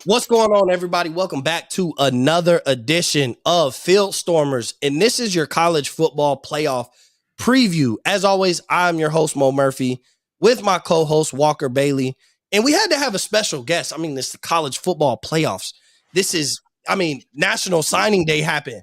What's going on, everybody? Welcome back to another edition of Field Stormers, and this is your college football playoff preview. As always, I'm your host, Mo Murphy, with my co-host, Walker Bailey, and we had to have a special guest. This is the college football playoffs. This is, National Signing Day happened,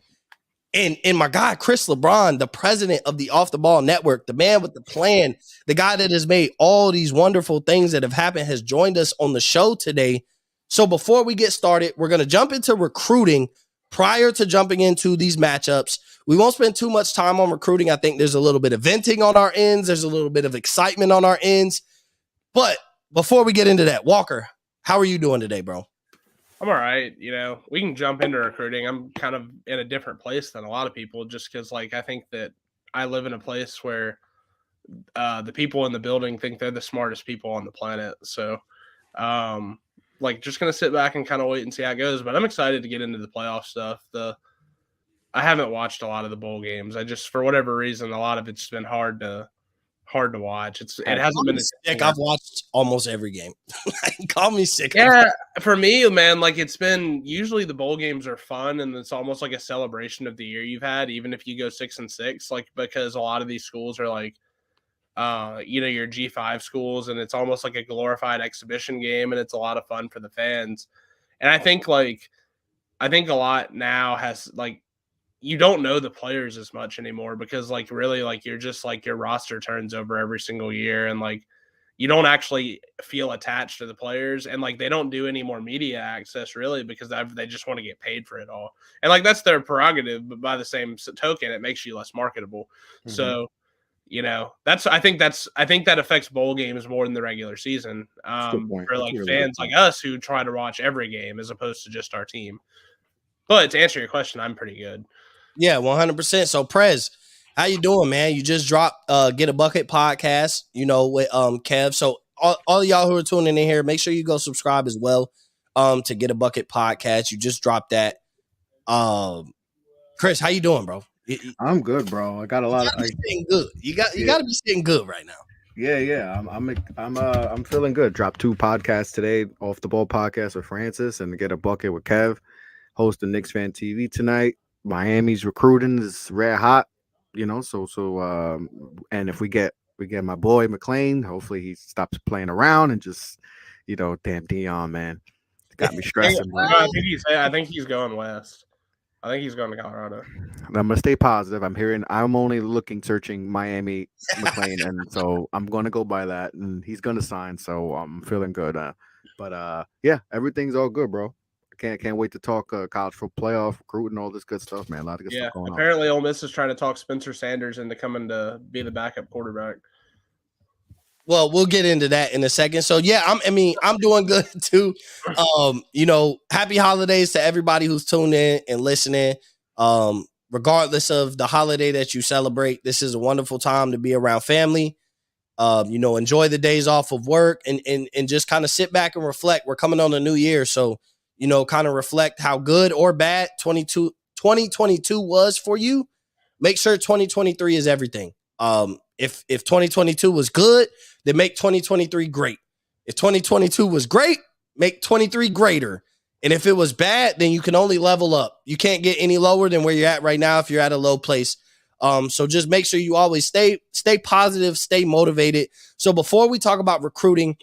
and my guy, Chris LeBron, the president of the Off the Ball Network, the man with the plan, the guy that has made all these wonderful things that have happened, has joined us on the show today. So before we get started, we're going to jump into recruiting prior to jumping into these matchups. We won't spend too much time on recruiting. I think there's a little bit of venting on our ends. There's a little bit of excitement on our ends. But before we get into that, Walker, how are you doing today, bro? I'm all right. We can jump into recruiting. I'm kind of in a different place than a lot of people just because, I think that I live in a place where the people in the building think they're the smartest people on the planet. So, just going to sit back and kind of wait and see how it goes. But I'm excited to get into the playoff stuff. I haven't watched a lot of the bowl games. I just, for whatever reason, a lot of it's been hard to watch. It hasn't been sick. I've watched almost every game. Call me sick. Yeah, for me, man, it's been usually the bowl games are fun and it's almost like a celebration of the year you've had, even if you go 6-6, because a lot of these schools are your G5 schools, and it's almost like a glorified exhibition game, and it's a lot of fun for the fans. And I think a lot now has you don't know the players as much anymore because really you're just your roster turns over every single year, and you don't actually feel attached to the players, and they don't do any more media access really because they just want to get paid for it all, and that's their prerogative. But by the same token, it makes you less marketable. Mm-hmm. So I think that affects bowl games more than the regular season for fans like us who try to watch every game as opposed to just our team. But to answer your question, I'm pretty good. Yeah, 100%. So Prez, how you doing, man? You just dropped Get a Bucket podcast, with Kev. So all of y'all who are tuning in here, make sure you go subscribe as well to Get a Bucket podcast. You just dropped that. Chris, how you doing, bro? I'm good, bro. I got a lot of sitting good. You got to be sitting good right now. Yeah. I'm feeling good. Dropped 2 podcasts today, Off the Ball podcast with Francis and Get a Bucket with Kev. Hosting Knicks Fan TV tonight. Miami's recruiting is red hot, so and if we get my boy McClain, hopefully he stops playing around and just, damn Dion, man. Got me stressing. I think he's going west. I think he's going to Colorado. I'm going to stay positive. I'm only searching Miami McClain, and so I'm going to go by that, and he's going to sign, so I'm feeling good. Yeah, everything's all good, bro. Can't wait to talk college football playoff, recruiting, all this good stuff, man. A lot of good stuff going on. Apparently, Ole Miss is trying to talk Spencer Sanders into coming to be the backup quarterback. Well, we'll get into that in a second. So yeah, I'm doing good too. Happy holidays to everybody who's tuned in and listening. Regardless of the holiday that you celebrate, this is a wonderful time to be around family. Enjoy the days off of work and just kind of sit back and reflect. We're coming on a new year, so kind of reflect how good or bad 2022 was for you. Make sure 2023 is everything. If 2022 was good, then make 2023 great. If 2022 was great, make 23 greater. And if it was bad, then you can only level up. You can't get any lower than where you're at right now if you're at a low place. So just make sure you always stay positive, stay motivated. So before we talk about recruiting,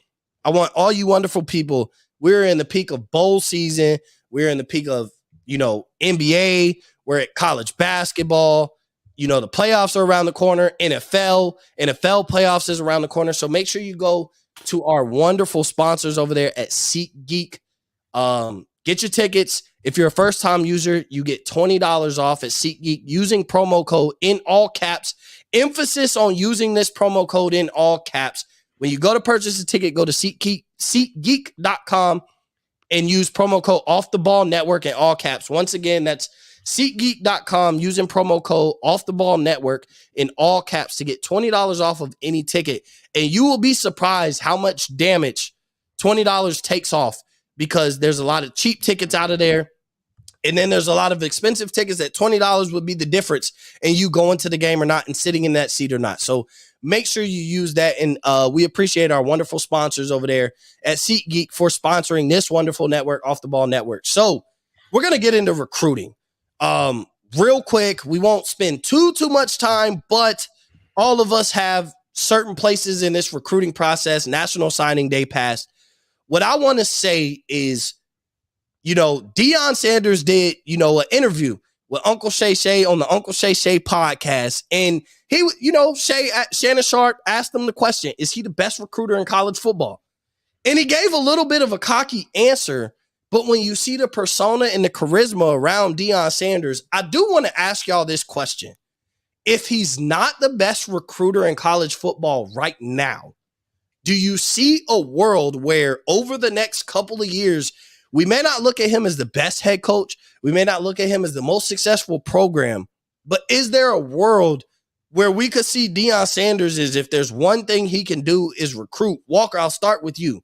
I want all you wonderful people. We're in the peak of bowl season. We're in the peak of, NBA. We're at college basketball. The playoffs are around the corner. NFL playoffs is around the corner. So make sure you go to our wonderful sponsors over there at SeatGeek. Get your tickets. If you're a first-time user, you get $20 off at SeatGeek using promo code in all caps. Emphasis on using this promo code in all caps. When you go to purchase a ticket, go to SeatGeek.com and use promo code Off the Ball Network in all caps. Once again, that's SeatGeek.com using promo code Off the Ball Network in all caps to get $20 off of any ticket. And you will be surprised how much damage $20 takes off because there's a lot of cheap tickets out of there. And then there's a lot of expensive tickets that $20 would be the difference in you going to the game or not and sitting in that seat or not. So make sure you use that. And we appreciate our wonderful sponsors over there at SeatGeek for sponsoring this wonderful network, Off the Ball Network. So we're going to get into recruiting. Real quick, we won't spend too much time, but all of us have certain places in this recruiting process. National Signing Day passed. What I want to say is, Deion Sanders did, an interview with Uncle Shay on the Uncle Shay podcast. And he, Shannon Sharp asked him the question, is he the best recruiter in college football? And he gave a little bit of a cocky answer. But when you see the persona and the charisma around Deion Sanders, I do want to ask y'all this question. If he's not the best recruiter in college football right now, do you see a world where over the next couple of years, we may not look at him as the best head coach, we may not look at him as the most successful program, but is there a world where we could see Deion Sanders is, if there's one thing he can do, is recruit? Walker, I'll start with you.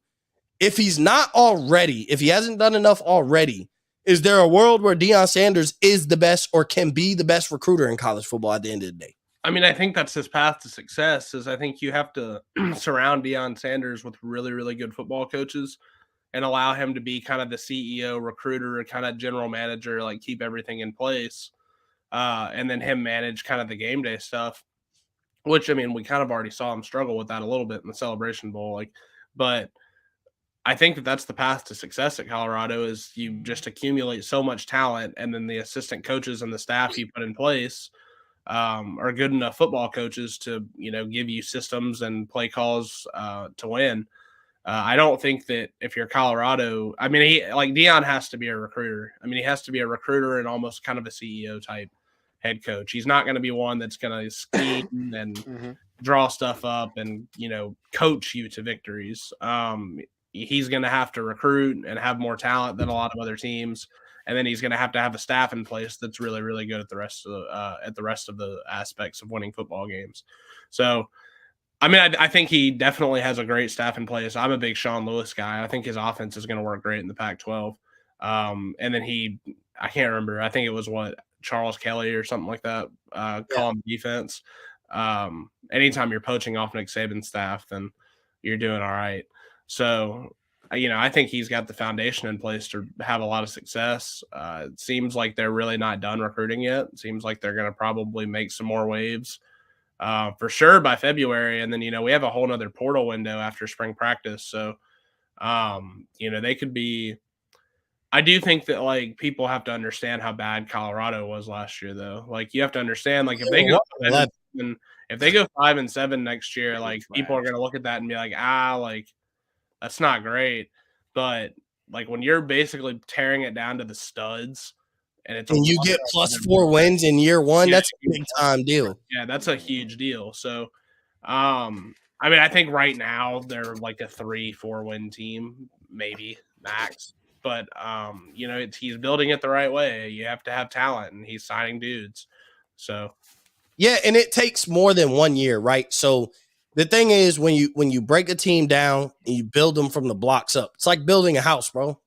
If he's not already, if he hasn't done enough already, is there a world where Deion Sanders is the best or can be the best recruiter in college football at the end of the day? I mean, I think that's his path to success. Is I think you have to surround Deion Sanders with really, really good football coaches and allow him to be kind of the CEO, recruiter, kind of general manager, like keep everything in place. And then him manage kind of the game day stuff, which, I mean, we kind of already saw him struggle with that a little bit in the Celebration Bowl. But I think that that's the path to success at Colorado, is you just accumulate so much talent, and then the assistant coaches and the staff you put in place are good enough football coaches to, give you systems and play calls to win. I don't think that if you're Colorado, I mean, Deion has to be a recruiter. I mean, he has to be a recruiter and almost kind of a CEO type head coach. He's not going to be one that's going to scheme and draw stuff up and, coach you to victories. He's going to have to recruit and have more talent than a lot of other teams. And then he's going to have a staff in place that's really, really good at the rest of the aspects of winning football games. So, I mean, I think he definitely has a great staff in place. I'm a big Sean Lewis guy. I think his offense is going to work great in the Pac-12. And then I can't remember. I think it was Charles Kelly or something like that. Call him defense. Anytime you're poaching off Nick Saban's staff, then you're doing all right. So, I think he's got the foundation in place to have a lot of success. It seems like they're really not done recruiting yet. It seems like they're going to probably make some more waves for sure by February. And then, we have a whole nother portal window after spring practice. So, they could be – I do think that, people have to understand how bad Colorado was last year, though. You have to understand, if they go 5-7 next year, people are going to look at that and be like, that's not great. But when you're basically tearing it down to the studs and you get +4 wins in year one, that's a big time deal. Yeah, that's a huge deal. So, I mean, I think right now they're a 3-4 win team, maybe max. But, he's building it the right way. You have to have talent, and he's signing dudes. So, yeah, and it takes more than 1 year, right? So, the thing is, when you break a team down and you build them from the blocks up, it's like building a house, bro.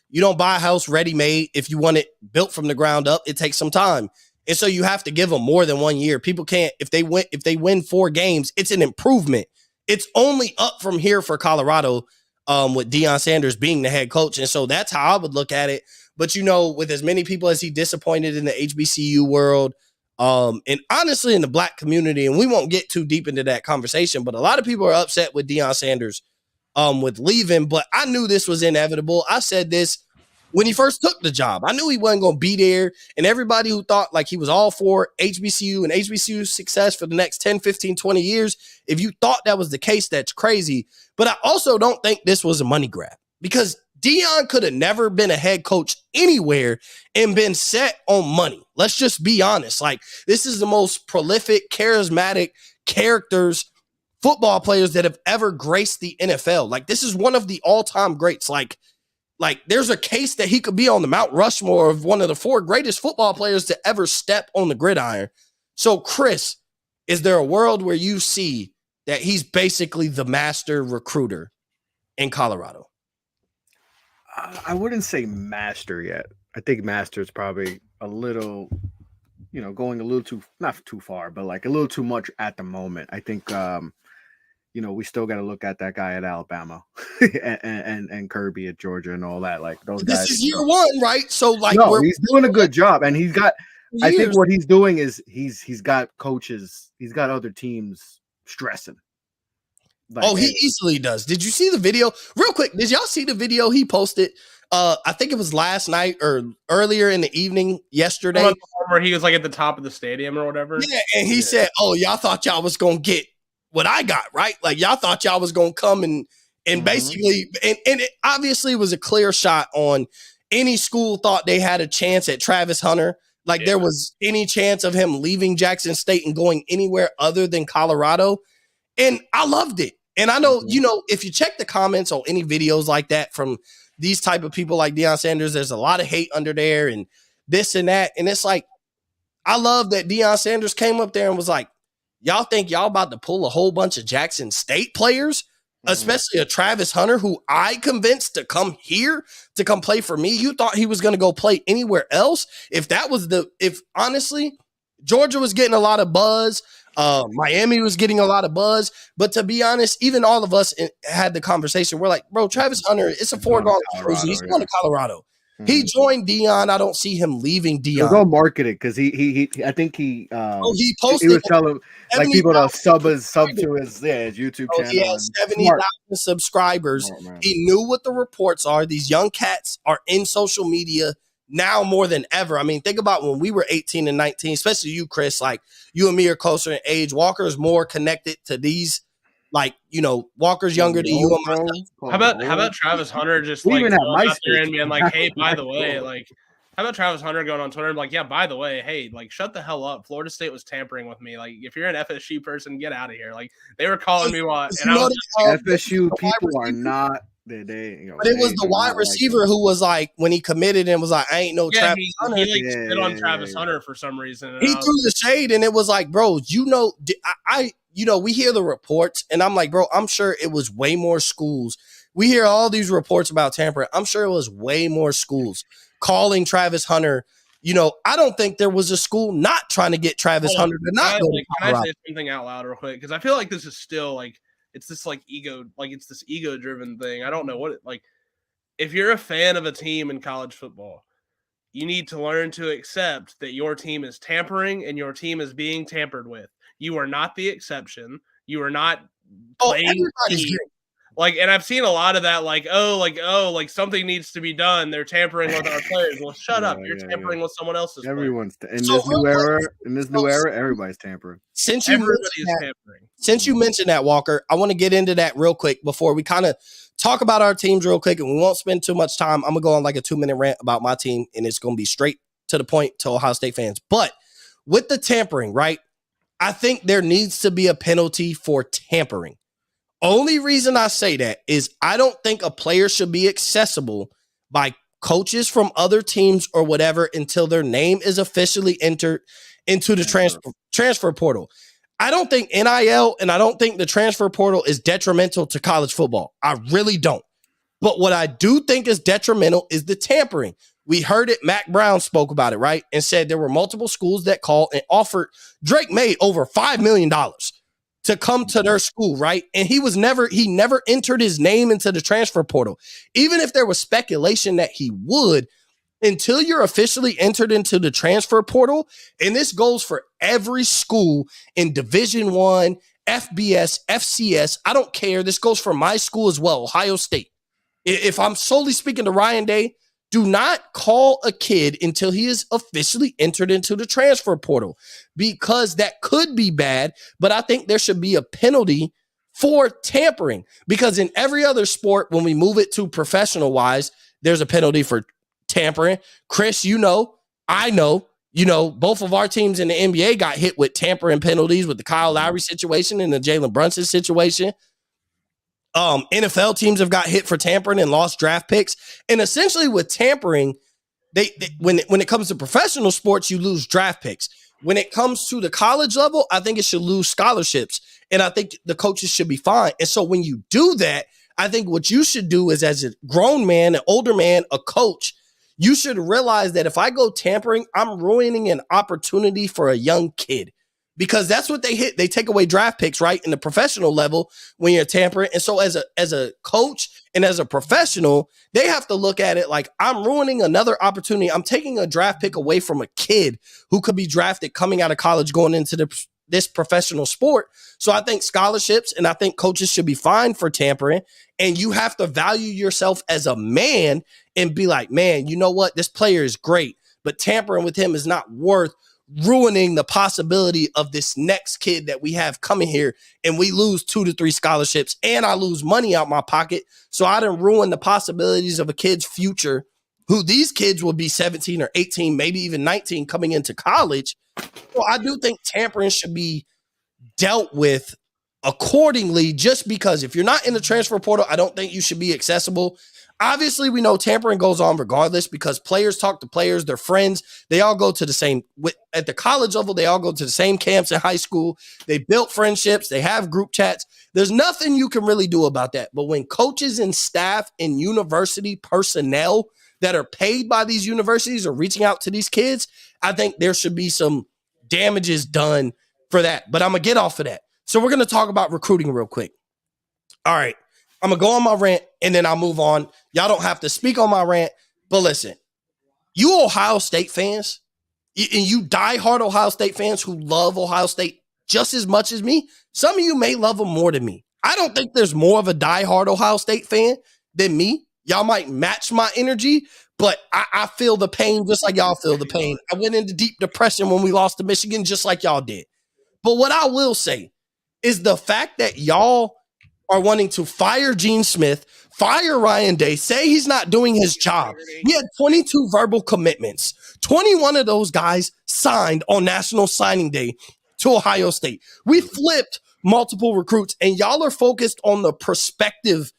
You don't buy a house ready-made. If you want it built from the ground up, it takes some time. And so you have to give them more than 1 year. People can't, if they win 4 games, it's an improvement. It's only up from here for Colorado with Deion Sanders being the head coach. And so that's how I would look at it. But, with as many people as he disappointed in the HBCU world, and honestly in the black community, and we won't get too deep into that conversation, but a lot of people are upset with Deion Sanders with leaving, but I knew this was inevitable. I said this when he first took the job. I knew he wasn't going to be there, and everybody who thought he was all for HBCU and HBCU success for the next 10, 15, 20 years, if you thought that was the case, that's crazy. But I also don't think this was a money grab, because Deion could have never been a head coach anywhere and been set on money. Let's just be honest. This is the most prolific, charismatic characters, football players that have ever graced the NFL. This is one of the all-time greats. There's a case that he could be on the Mount Rushmore of one of the 4 greatest football players to ever step on the gridiron. So, Chris, is there a world where you see that he's basically the master recruiter in Colorado? I wouldn't say master yet. I think master is probably a little going a little too, not too far, but like a little too much at the moment. I think we still got to look at that guy at Alabama and Kirby at Georgia and all that. Like those guys. This is year one, right? So like, no, he's doing a good job, and he's got. I think what he's doing is he's got coaches, he's got other teams stressing. Like, he easily does. Did you see the video? Real quick, did y'all see the video he posted? I think it was last night or earlier in the evening yesterday. Where he was like at the top of the stadium or whatever. Yeah, and he said, "Oh, y'all thought y'all was gonna get what I got, right? Like y'all thought y'all was gonna come and basically, and it obviously was a clear shot on any school thought they had a chance at Travis Hunter. Like there was any chance of him leaving Jackson State and going anywhere other than Colorado. And I loved it. And I know, if you check the comments on any videos like that from these type of people like Deion Sanders, there's a lot of hate under there and this and that. And it's like, I love that Deion Sanders came up there and was like, y'all think y'all about to pull a whole bunch of Jackson State players, especially a Travis Hunter, who I convinced to come here to come play for me. You thought he was going to go play anywhere else. If honestly, Georgia was getting a lot of buzz. Miami was getting a lot of buzz, but to be honest, even all of us had the conversation. We're like, bro, Travis Hunter, it's a foregone conclusion. He's going to Colorado. He joined Deion. I don't see him leaving Deion. Go market it because he I think he posted. He was telling like people to sub to his YouTube channel. He has 70,000 subscribers. He knew what the reports are. These young cats are in social media now more than ever. I mean, think about when we were 18 and 19, especially you, Chris. Like you and me are closer in age. Walker is more connected to these. Like, Walker's younger than you and myself. How about Travis Hunter just like going out there and being like, hey, by the way, like, how about Travis Hunter going on Twitter and like, yeah, by the way, hey, like, shut the hell up. Florida State was tampering with me. Like, if you're an FSU person, get out of here. Like, they were calling me what? And I was FSU people are not. But it was the wide receiver who was like, when he committed and was like, I ain't no Travis Hunter. He like spit on Travis Hunter for some reason. He threw the shade and it was like, bro, we hear the reports and I'm like, bro, I'm sure it was way more schools. We hear all these reports about tampering. I'm sure it was way more schools calling Travis Hunter. I don't think there was a school not trying to get Travis Hunter to not go to Colorado. Can I say something out loud real quick? Because I feel like this is still like, it's this like ego, like it's this ego driven thing. I don't know what if you're a fan of a team in college football, you need to learn to accept that your team is tampering and your team is being tampered with. You are not the exception. You are not playing. And I've seen a lot of that, like something needs to be done. They're tampering with our players. Well, shut up. You're tampering with someone else's. Everyone's in this new era. Everybody's tampering. Since you mentioned that, Walker, I want to get into that real quick before we kind of talk about our teams real quick, and we won't spend too much time. I'm gonna go on like a 2-minute rant about my team, and it's gonna be straight to the point to Ohio State fans. But with the tampering, right? I think there needs to be a penalty for tampering. Only reason I say that is I don't think a player should be accessible by coaches from other teams or whatever until their name is officially entered into the transfer portal. I don't think NIL and I don't think the transfer portal is detrimental to college football. I really don't. But what I do think is detrimental is the tampering. We heard it. Mac Brown spoke about it, right? And said there were multiple schools that called and offered. Drake made over $5 million to come to their school, right? And he never entered his name into the transfer portal. Even if there was speculation that he would, until you're officially entered into the transfer portal, and this goes for every school in Division I, FBS, FCS, I don't care. This goes for my school as well, Ohio State. If I'm solely speaking to Ryan Day, do not call a kid until he is officially entered into the transfer portal, because that could be bad, but I think there should be a penalty for tampering, because in every other sport, when we move it to professional wise, there's a penalty for tampering. Chris, I know, both of our teams in the NBA got hit with tampering penalties with the Kyle Lowry situation and the Jalen Brunson situation. NFL teams have got hit for tampering and lost draft picks. And essentially with tampering, when it comes to professional sports, you lose draft picks. When it comes to the college level, I think it should lose scholarships. And I think the coaches should be fine. And so when you do that, I think what you should do is, as a grown man, an older man, a coach, you should realize that if I go tampering, I'm ruining an opportunity for a young kid. Because that's what they hit. They take away draft picks, right? In the professional level when you're tampering. And so as a coach and as a professional, they have to look at it like, I'm ruining another opportunity. I'm taking a draft pick away from a kid who could be drafted coming out of college going into this professional sport. So I think scholarships and I think coaches should be fined for tampering. And you have to value yourself as a man and be like, man, you know what? This player is great, but tampering with him is not worth ruining the possibility of this next kid that we have coming here, and we lose 2 to 3 scholarships and I lose money out my pocket. So I didn't ruin the possibilities of a kid's future, who these kids will be 17 or 18, maybe even 19 coming into college. So I do think tampering should be dealt with accordingly, just because if you're not in the transfer portal, I don't think you should be accessible. Obviously, we know tampering goes on regardless because players talk to players, they're friends. They all go to the same, at the college level, they all go to the same camps in high school. They built friendships. They have group chats. There's nothing you can really do about that. But when coaches and staff and university personnel that are paid by these universities are reaching out to these kids, I think there should be some damages done for that. But I'm going to get off of that. So we're going to talk about recruiting real quick. All right. I'm going to go on my rant and then I'll move on. Y'all don't have to speak on my rant, but listen, you Ohio State fans and you diehard Ohio State fans who love Ohio State just as much as me, some of you may love them more than me. I don't think there's more of a diehard Ohio State fan than me. Y'all might match my energy, but I feel the pain just like y'all feel the pain. I went into deep depression when we lost to Michigan just like y'all did. But what I will say is the fact that y'all are wanting to fire Gene Smith, fire Ryan Day, say he's not doing his job. We had 22 verbal commitments. 21 of those guys signed on National Signing Day to Ohio State. We flipped multiple recruits, and y'all are focused on the prospective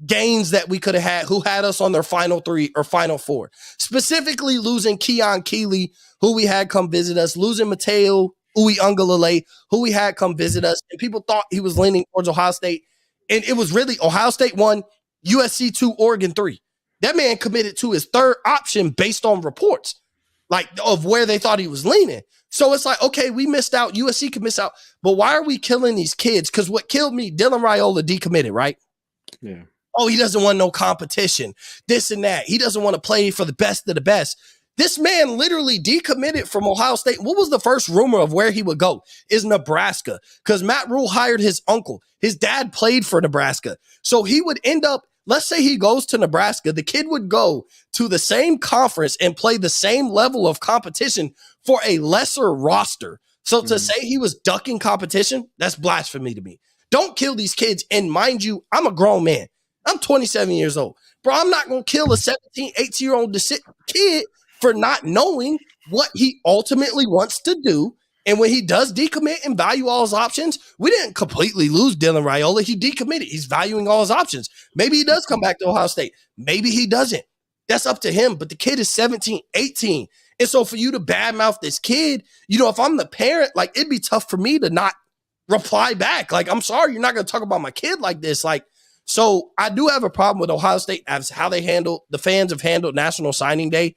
gains that we could have had, who had us on their final 3 or final 4. Specifically losing Keon Keeley, who we had come visit us, losing Mateo Uiagalelei, who we had come visit us, and people thought he was leaning towards Ohio State. And it was really Ohio State 1, USC 2, Oregon 3. That man committed to his third option based on reports, like of where they thought he was leaning. So it's like, okay, we missed out. USC could miss out. But why are we killing these kids? Because what killed me, Dylan Raiola decommitted, right? Yeah. Oh, he doesn't want no competition, this and that. He doesn't want to play for the best of the best. This man literally decommitted from Ohio State. What was the first rumor of where he would go? Is Nebraska, because Matt Rule hired his uncle. His dad played for Nebraska. So he would end up, let's say he goes to Nebraska, the kid would go to the same conference and play the same level of competition for a lesser roster. So to say he was ducking competition, that's blasphemy to me. Don't kill these kids. And mind you, I'm a grown man. I'm 27 years old. Bro, I'm not going to kill a 17, 18-year-old kid for not knowing what he ultimately wants to do. And when he does decommit and value all his options, we didn't completely lose Dylan Raiola. He decommitted. He's valuing all his options. Maybe he does come back to Ohio State. Maybe he doesn't. That's up to him. But the kid is 17, 18. And so for you to badmouth this kid, you know, if I'm the parent, like, it'd be tough for me to not reply back. Like, I'm sorry, you're not going to talk about my kid like this. Like, so I do have a problem with Ohio State as how they handle, the fans have handled National Signing Day.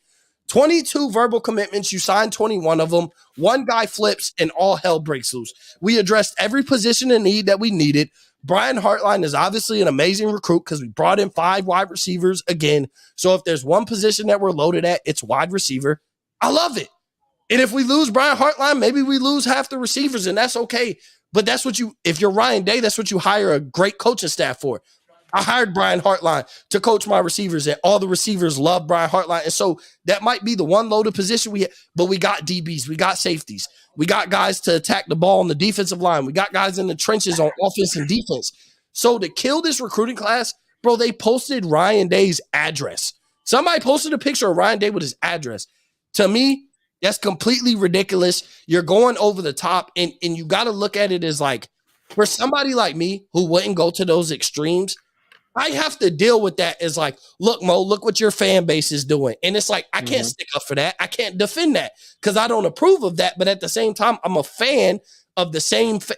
22 verbal commitments. You signed 21 of them. One guy flips and all hell breaks loose. We addressed every position in need that we needed. Brian Hartline is obviously an amazing recruit because we brought in 5 wide receivers again. So if there's one position that we're loaded at, it's wide receiver. I love it. And if we lose Brian Hartline, maybe we lose half the receivers, and that's okay. But that's what if you're Ryan Day, that's what you hire a great coaching staff for. I hired Brian Hartline to coach my receivers, and all the receivers love Brian Hartline. And so that might be the one loaded position but we got DBs, we got safeties, we got guys to attack the ball on the defensive line, we got guys in the trenches on offense and defense. So to kill this recruiting class, bro, they posted Ryan Day's address. Somebody posted a picture of Ryan Day with his address. To me, that's completely ridiculous. You're going over the top, and you got to look at it as like, for somebody like me who wouldn't go to those extremes, I have to deal with that as like, look, Mo, look what your fan base is doing. And it's like, I can't stick up for that. I can't defend that because I don't approve of that. But at the same time, I'm a fan of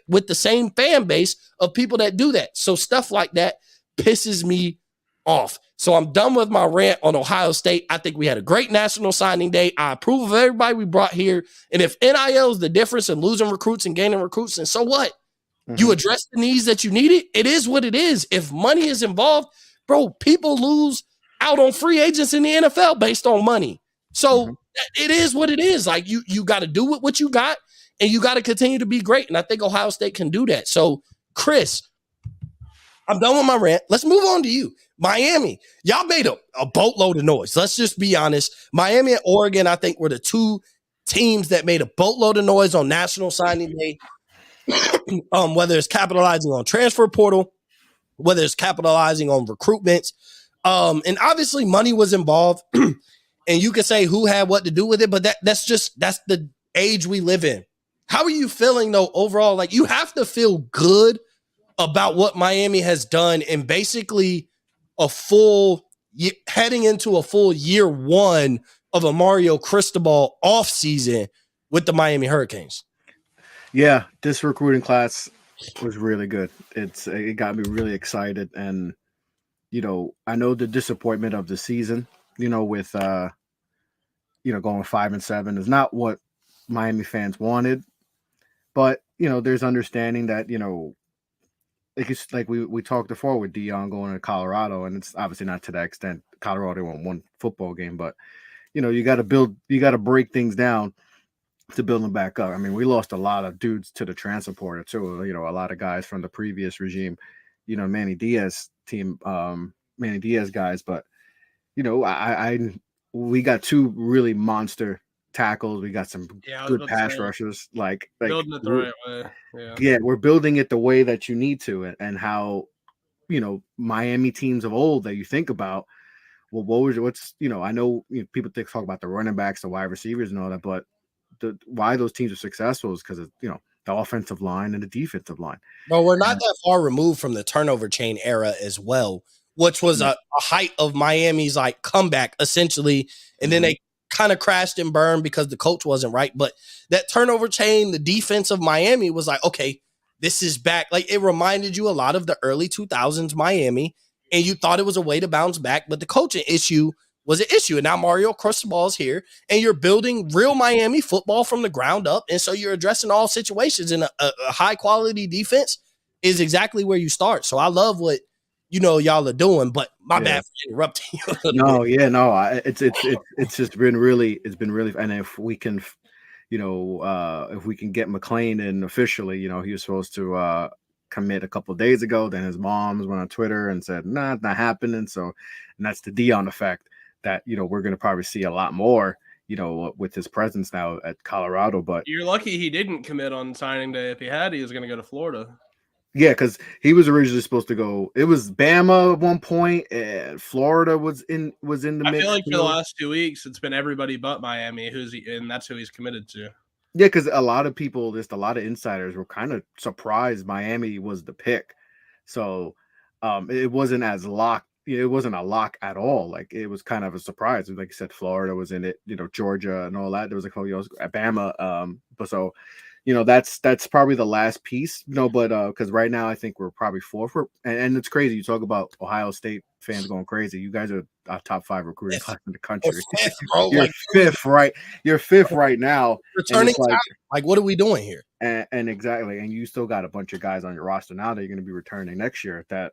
with the same fan base of people that do that. So stuff like that pisses me off. So I'm done with my rant on Ohio State. I think we had a great national signing day. I approve of everybody we brought here. And if NIL is the difference in losing recruits and gaining recruits, then so what? You address the needs that you needed. It is what it is. If money is involved, bro, people lose out on free agents in the NFL based on money. So it is what it is. Like you got to do with what you got, and you got to continue to be great. And I think Ohio State can do that. So, Chris, I'm done with my rant. Let's move on to you. Miami, y'all made a boatload of noise. Let's just be honest. Miami and Oregon, I think, were the two teams that made a boatload of noise on National Signing Day. Whether it's capitalizing on transfer portal, whether it's capitalizing on recruitments. And obviously money was involved. And you can say who had what to do with it, but that's the age we live in. How are you feeling though overall? Like you have to feel good about what Miami has done in basically heading into a full year one of a Mario Cristobal offseason with the Miami Hurricanes. Yeah, this recruiting class was really good. It got me really excited, and I know the disappointment of the season, with going 5-7 is not what Miami fans wanted, but there's understanding that like we talked before with Dion going to Colorado, and it's obviously not to that extent. Colorado won one football game, but you got to break things down to build them back up. I mean, we lost a lot of dudes to the transfer portal too. A lot of guys from the previous regime, Manny Diaz guys. But we got two really monster tackles. We got some good pass rushers. Like building it the right way. Yeah, we're building it the way that you need to, and how Miami teams of old that you think about. Well, I know people talk about the running backs, the wide receivers, and all that, but why those teams are successful is because of the offensive line and the defensive line. But we're not that far removed from the turnover chain era as well, which was a height of Miami's like comeback essentially, and then they kind of crashed and burned because the coach wasn't right. But that turnover chain, the defense of Miami was like, okay, this is back. Like it reminded you a lot of the early 2000s Miami, and you thought it was a way to bounce back, but the coaching issue was an issue. And now Mario Cristobal is here, and you're building real Miami football from the ground up. And so you're addressing all situations, and a high quality defense is exactly where you start. So I love what y'all are doing, but my bad for interrupting you. It's just been really, and if we can, if we can get McClain in officially, he was supposed to commit a couple of days ago. Then his moms went on Twitter and said, nah, it's not happening. So, and that's the Dion effect that, we're going to probably see a lot more, with his presence now at Colorado. But you're lucky he didn't commit on signing day. If he had, he was going to go to Florida. Yeah, because he was originally supposed to go. It was Bama at one point, and Florida was in the mix. I feel like for the last 2 weeks, it's been everybody but Miami, and that's who he's committed to. Yeah, because a lot of people, just a lot of insiders, were kind of surprised Miami was the pick. So it wasn't as locked. It wasn't a lock at all. Like it was kind of a surprise. Like you said, Florida was in it. Georgia and all that. There was Bama. But so. That's probably the last piece, but because right now I think we're probably fourth, and it's crazy. You talk about Ohio State fans going crazy. You guys are a top 5 recruiting class in the country. Fifth, bro. You're fifth, right? You're fifth right now. Returning like what are we doing here? And exactly, and you still got a bunch of guys on your roster now that you're going to be returning next year. That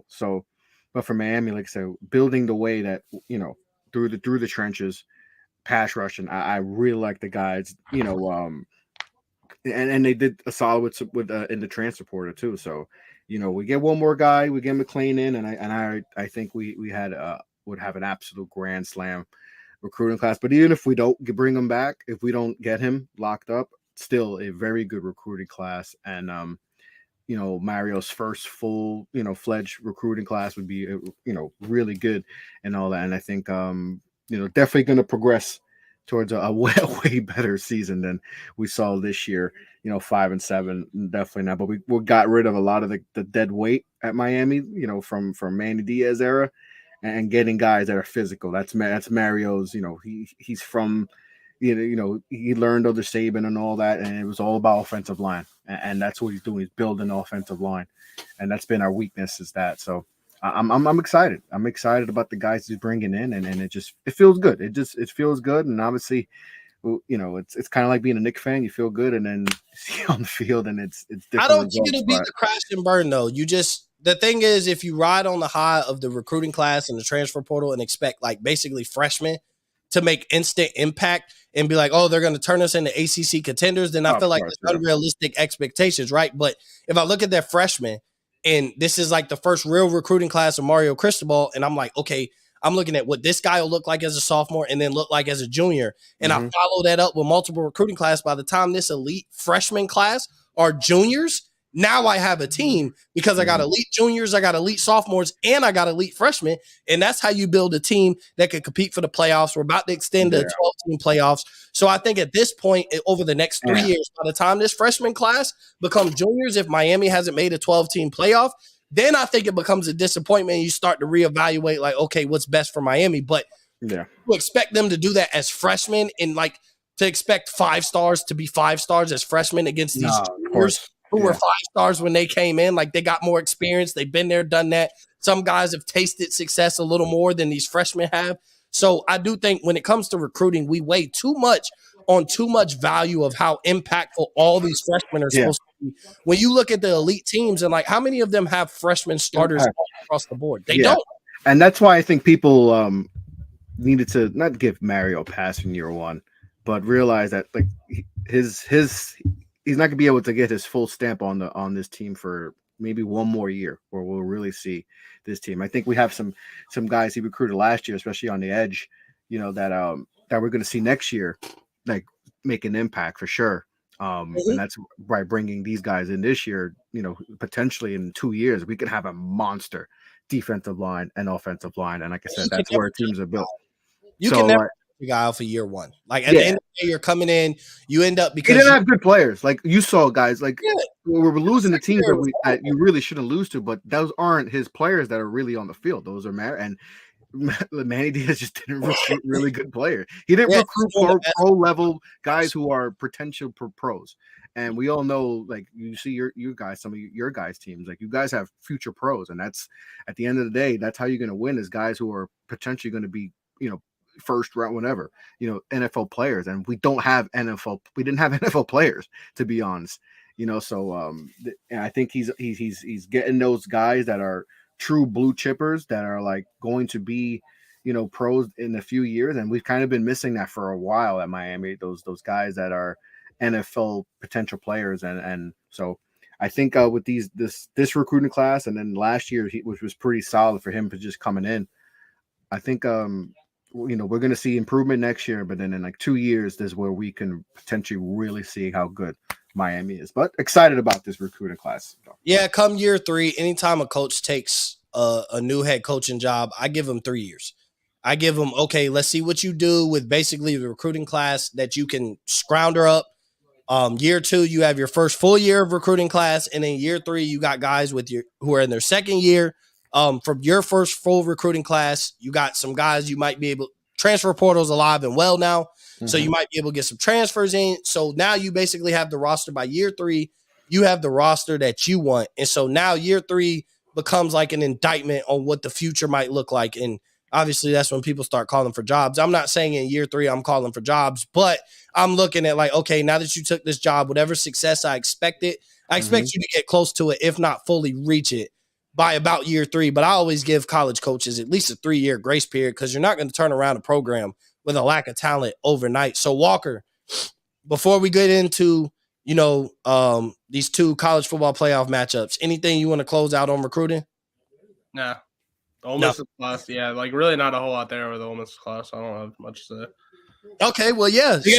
so, but for Miami, like I said, building the way that through the trenches, pass rushing. I really like the guys. And they did a solid with in the transfer portal too. So, we get one more guy, we get McClain in, and I think we would have an absolute grand slam recruiting class. But even if we don't bring him back, if we don't get him locked up, still a very good recruiting class. And Mario's first full fledged recruiting class would be really good and all that. And I think definitely going to progress towards a way better season than we saw this year. 5-7, definitely not. But we got rid of a lot of the dead weight at Miami, from Manny Diaz era, and getting guys that are physical. That's Mario's. He's from, he learned under Saban and all that, and it was all about offensive line, and that's what he's doing. He's building offensive line, and that's been our weakness is that. So I'm excited. I'm excited about the guys he's bringing in, and it feels good. It feels good, and obviously, it's kind of like being a Knicks fan. You feel good, and then you see on the field, and it's different. I don't think results, it'll be the crash and burn though. The thing is, if you ride on the high of the recruiting class and the transfer portal and expect like basically freshmen to make instant impact and be like, oh, they're going to turn us into ACC contenders, then I feel like it's unrealistic expectations, right? But if I look at their freshmen, and this is like the first real recruiting class of Mario Cristobal, and I'm like, okay, I'm looking at what this guy will look like as a sophomore and then look like as a junior. And I follow that up with multiple recruiting class. By the time this elite freshman class are juniors, now I have a team because I got elite juniors, I got elite sophomores, and I got elite freshmen. And that's how you build a team that can compete for the playoffs. We're about to extend the 12-team playoffs. So I think at this point, over the next 3 years, by the time this freshman class becomes juniors, if Miami hasn't made a 12-team playoff, then I think it becomes a disappointment. You start to reevaluate, like, okay, what's best for Miami? But you expect them to do that as freshmen, and like to expect 5 stars to be 5 stars as freshmen against these juniors who were 5 stars when they came in. Like, they got more experience. They've been there, done that. Some guys have tasted success a little more than these freshmen have. So I do think when it comes to recruiting, we weigh too much value of how impactful all these freshmen are supposed to be. When you look at the elite teams and like how many of them have freshman starters across the board? They don't. And that's why I think people needed to not give Mario a pass in year one, but realize that like he's not gonna be able to get his full stamp on this team for maybe one more year where we'll really see this team. I think we have some guys he recruited last year, especially on the edge, that we're going to see next year, like make an impact for sure. And that's by bringing these guys in this year, potentially in 2 years, we could have a monster defensive line and offensive line. And like I said, that's where teams are built. You can never figure out for year one. Like at the end of the day, you're coming in, you end up because you didn't have good players. Like you saw guys like we were losing the teams that you really shouldn't lose to, but those aren't his players that are really on the field. Those are and Manny Diaz just didn't recruit really good players. He didn't recruit pro level guys who are potential pros. And we all know, like you see your guys, some of your guys' teams, like you guys have future pros, and that's at the end of the day, that's how you're going to win is guys who are potentially going to be, first round, whatever, NFL players, and we didn't have NFL players, to be honest, So and I think he's getting those guys that are true blue chippers that are like going to be, pros in a few years, and we've kind of been missing that for a while at Miami. Those guys that are NFL potential players, and so I think with this recruiting class, and then last year which was pretty solid for him for just coming in. I think we're going to see improvement next year, but then in like 2 years, there's where we can potentially really see how good Miami is. But excited about this recruiting class. Yeah, come year 3, anytime a coach takes a new head coaching job, I give him 3 years. I give him, okay, let's see what you do with basically the recruiting class that you can scrounger up. Year 2, you have your first full year of recruiting class, and then year 3, you got guys who are in their second year. From your first full recruiting class, you got some guys you might be able. Transfer portal's alive and well now, so you might be able to get some transfers in. So now you basically have the roster by year 3. You have the roster that you want, and so now year 3 becomes like an indictment on what the future might look like. And obviously, that's when people start calling for jobs. I'm not saying in year 3 I'm calling for jobs, but I'm looking at like, okay, now that you took this job, whatever success I expect you to get close to it, if not fully reach it by about year 3. But I always give college coaches at least a 3-year grace period because you're not going to turn around a program with a lack of talent overnight. So Walker, before we get into, these 2 college football playoff matchups, anything you want to close out on recruiting? Nah. The Ole Miss class, like really not a whole lot there with the Ole Miss class. I don't have much to say. Okay, well, yeah. They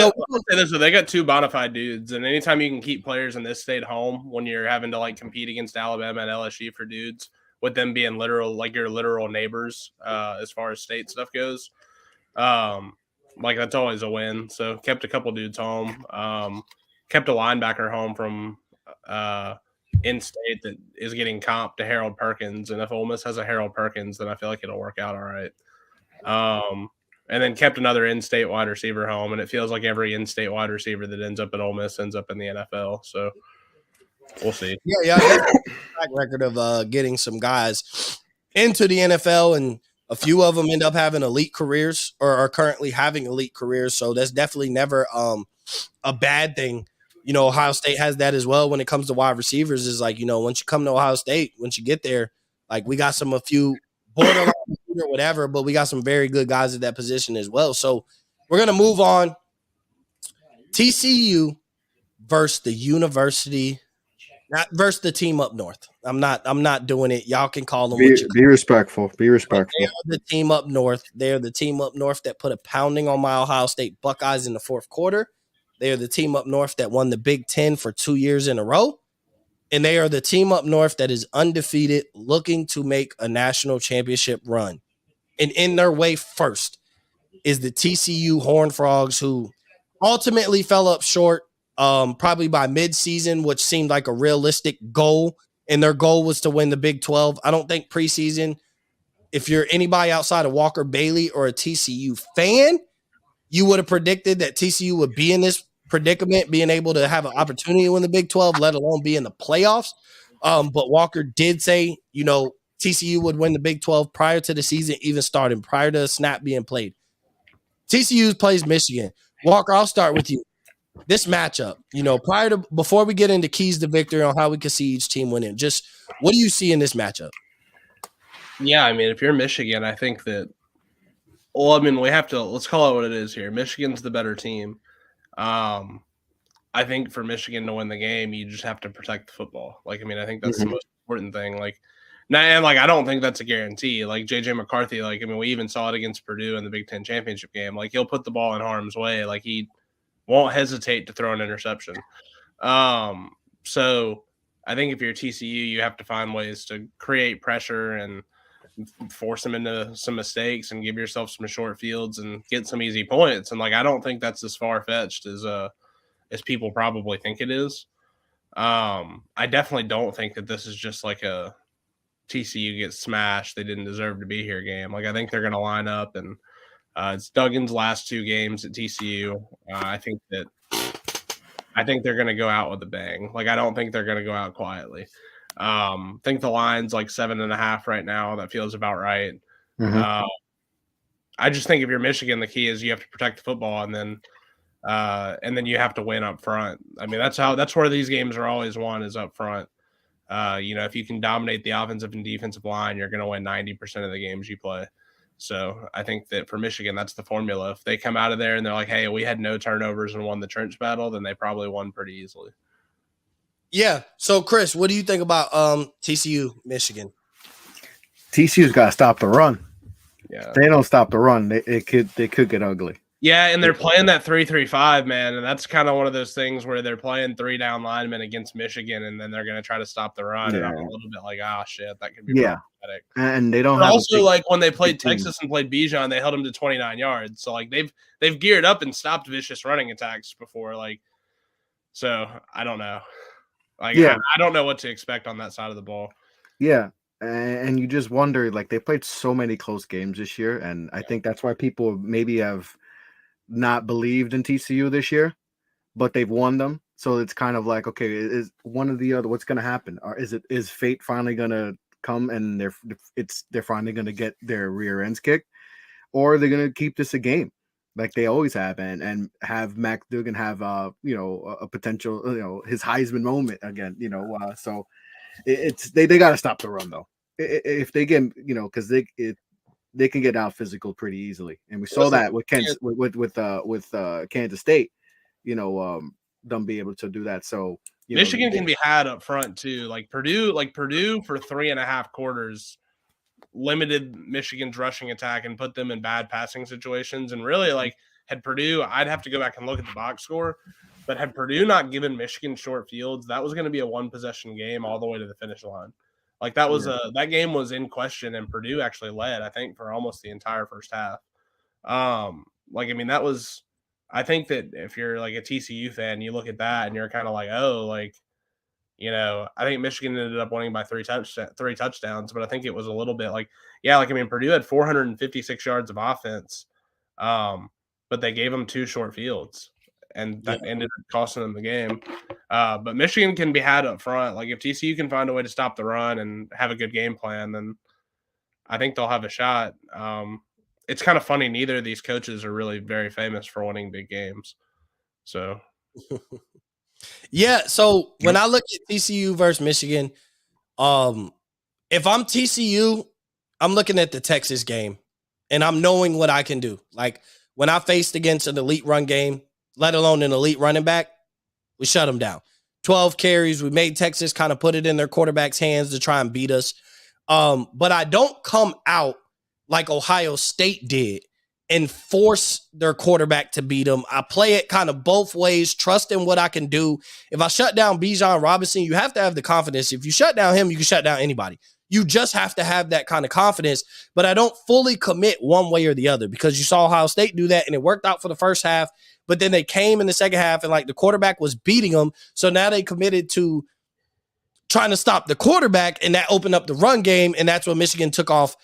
got 2 bona fide dudes, and anytime you can keep players in this state home when you're having to like compete against Alabama and LSU for dudes, with them being your literal neighbors as far as state stuff goes, like that's always a win. So kept a couple dudes home, kept a linebacker home from in-state that is getting comped to Harold Perkins, and if Ole Miss has a Harold Perkins, then I feel like it'll work out all right. And then kept another in-state wide receiver home, and it feels like every in-state wide receiver that ends up at Ole Miss ends up in the NFL. So we'll see. Yeah, track record of getting some guys into the NFL, and a few of them end up having elite careers or are currently having elite careers. So that's definitely never a bad thing. You know, Ohio State has that as well when it comes to wide receivers. Is like, you know, once you come to Ohio State, once you get there, like we got a few borderline or whatever, but we got some very good guys at that position as well. So we're gonna move on. TCU versus the University, not versus the team up north. I'm not doing it. Y'all can call them what you be respectful. Be respectful. They are the team up north. They're the team up north that put a pounding on my Ohio State Buckeyes in the fourth quarter. They are the team up north that won the Big Ten for 2 years in a row. And they are the team up north that is undefeated, looking to make a national championship run. And in their way first is the TCU Horned Frogs, who ultimately fell up short probably by midseason, which seemed like a realistic goal. And their goal was to win the Big 12. I don't think preseason, if you're anybody outside of Walker Bailey or a TCU fan, you would have predicted that TCU would be in this predicament, being able to have an opportunity to win the Big 12, let alone be in the playoffs. But Walker did say, you know, TCU would win the Big 12 prior to the season even starting, prior to the snap being played. TCU plays Michigan. Walker, I'll start with you. This matchup, you know, before we get into keys to victory on how we can see each team winning, just what do you see in this matchup? Yeah, I mean, if you're Michigan, I think that, well, I mean, let's call it what it is here. Michigan's the better team. I think for Michigan to win the game, you just have to protect the football. Like, I mean, I think that's the most important thing. Like, and I don't think that's a guarantee. Like JJ McCarthy, like, I mean, we even saw it against Purdue in the Big Ten championship game. Like, he'll put the ball in harm's way. Like, he won't hesitate to throw an interception. So I think if you're TCU, you have to find ways to create pressure and force them into some mistakes and give yourself some short fields and get some easy points. And like, I don't think that's as far fetched as people probably think it is. I definitely don't think that this is just like a TCU gets smashed, they didn't deserve to be here game. Like, I think they're going to line up, and it's Duggan's last 2 games at TCU. I think they're going to go out with a bang. Like, I don't think they're going to go out quietly. I think the line's like 7.5 right now. That feels about right. I just think if you're Michigan, the key is you have to protect the football, and then you have to win up front. I mean, that's where these games are always won, is up front. You know, if you can dominate the offensive and defensive line, you're going to win 90% of the games you play. So I think that for Michigan, that's the formula. If they come out of there and they're like, hey, we had no turnovers and won the trench battle, then they probably won pretty easily. Yeah. So, Chris, what do you think about TCU, Michigan? TCU's got to stop the run. Yeah. If they don't stop the run, they could get ugly. Yeah, and they're playing that 3-3-5, man, and that's kind of one of those things where they're playing 3 down linemen against Michigan, and then they're going to try to stop the run. Yeah. And I'm a little bit like, shit, that could be problematic. And they don't. But also, like when they played Texas and played Bijan, they held them to 29 yards. So like they've geared up and stopped vicious running attacks before. Like, so I don't know. Like, I don't know what to expect on that side of the ball. Yeah. And you just wonder, like, they played so many close games this year, and I think that's why people maybe have not believed in TCU this year, but they've won them. So it's kind of like, okay, is one or the other, what's going to happen? Or is fate finally going to come and they're finally going to get their rear ends kicked, or are they going to keep this a game like they always have and have Mac Duggan have a potential, his Heisman moment again, so they got to stop the run though. If they get, because they can get out physical pretty easily, and we saw that with Kansas State, them be able to do that. So Michigan can be had up front too. Like Purdue for 3.5 quarters limited Michigan's rushing attack and put them in bad passing situations. And really, like, had Purdue, I'd have to go back and look at the box score, but had Purdue not given Michigan short fields, that was going to be a 1-possession game all the way to the finish line. Like that was that game was in question, and Purdue actually led, I think, for almost the entire first half. Like, I mean, that was, I think that if you're like a TCU fan, you look at that and you're kind of like, oh, like, I think Michigan ended up winning by 3 touchdowns, but I think it was a little bit like, I mean, Purdue had 456 yards of offense, but they gave them 2 short fields, and that ended up costing them the game. But Michigan can be had up front. Like if TCU can find a way to stop the run and have a good game plan, then I think they'll have a shot. It's kind of funny. Neither of these coaches are really very famous for winning big games. So, Yeah. So when I look at TCU versus Michigan, if I'm TCU, I'm looking at the Texas game and I'm knowing what I can do. Like when I faced against an elite run game, let alone an elite running back, we shut them down. 12 carries. We made Texas kind of put it in their quarterback's hands to try and beat us. But I don't come out like Ohio State did and force their quarterback to beat them. I play it kind of both ways, trusting what I can do. If I shut down Bijan Robinson, you have to have the confidence. If you shut down him, you can shut down anybody. You just have to have that kind of confidence. But I don't fully commit one way or the other because you saw Ohio State do that and it worked out for the first half. But then they came in the second half and like the quarterback was beating them. So now they committed to trying to stop the quarterback, and that opened up the run game, and that's when Michigan took off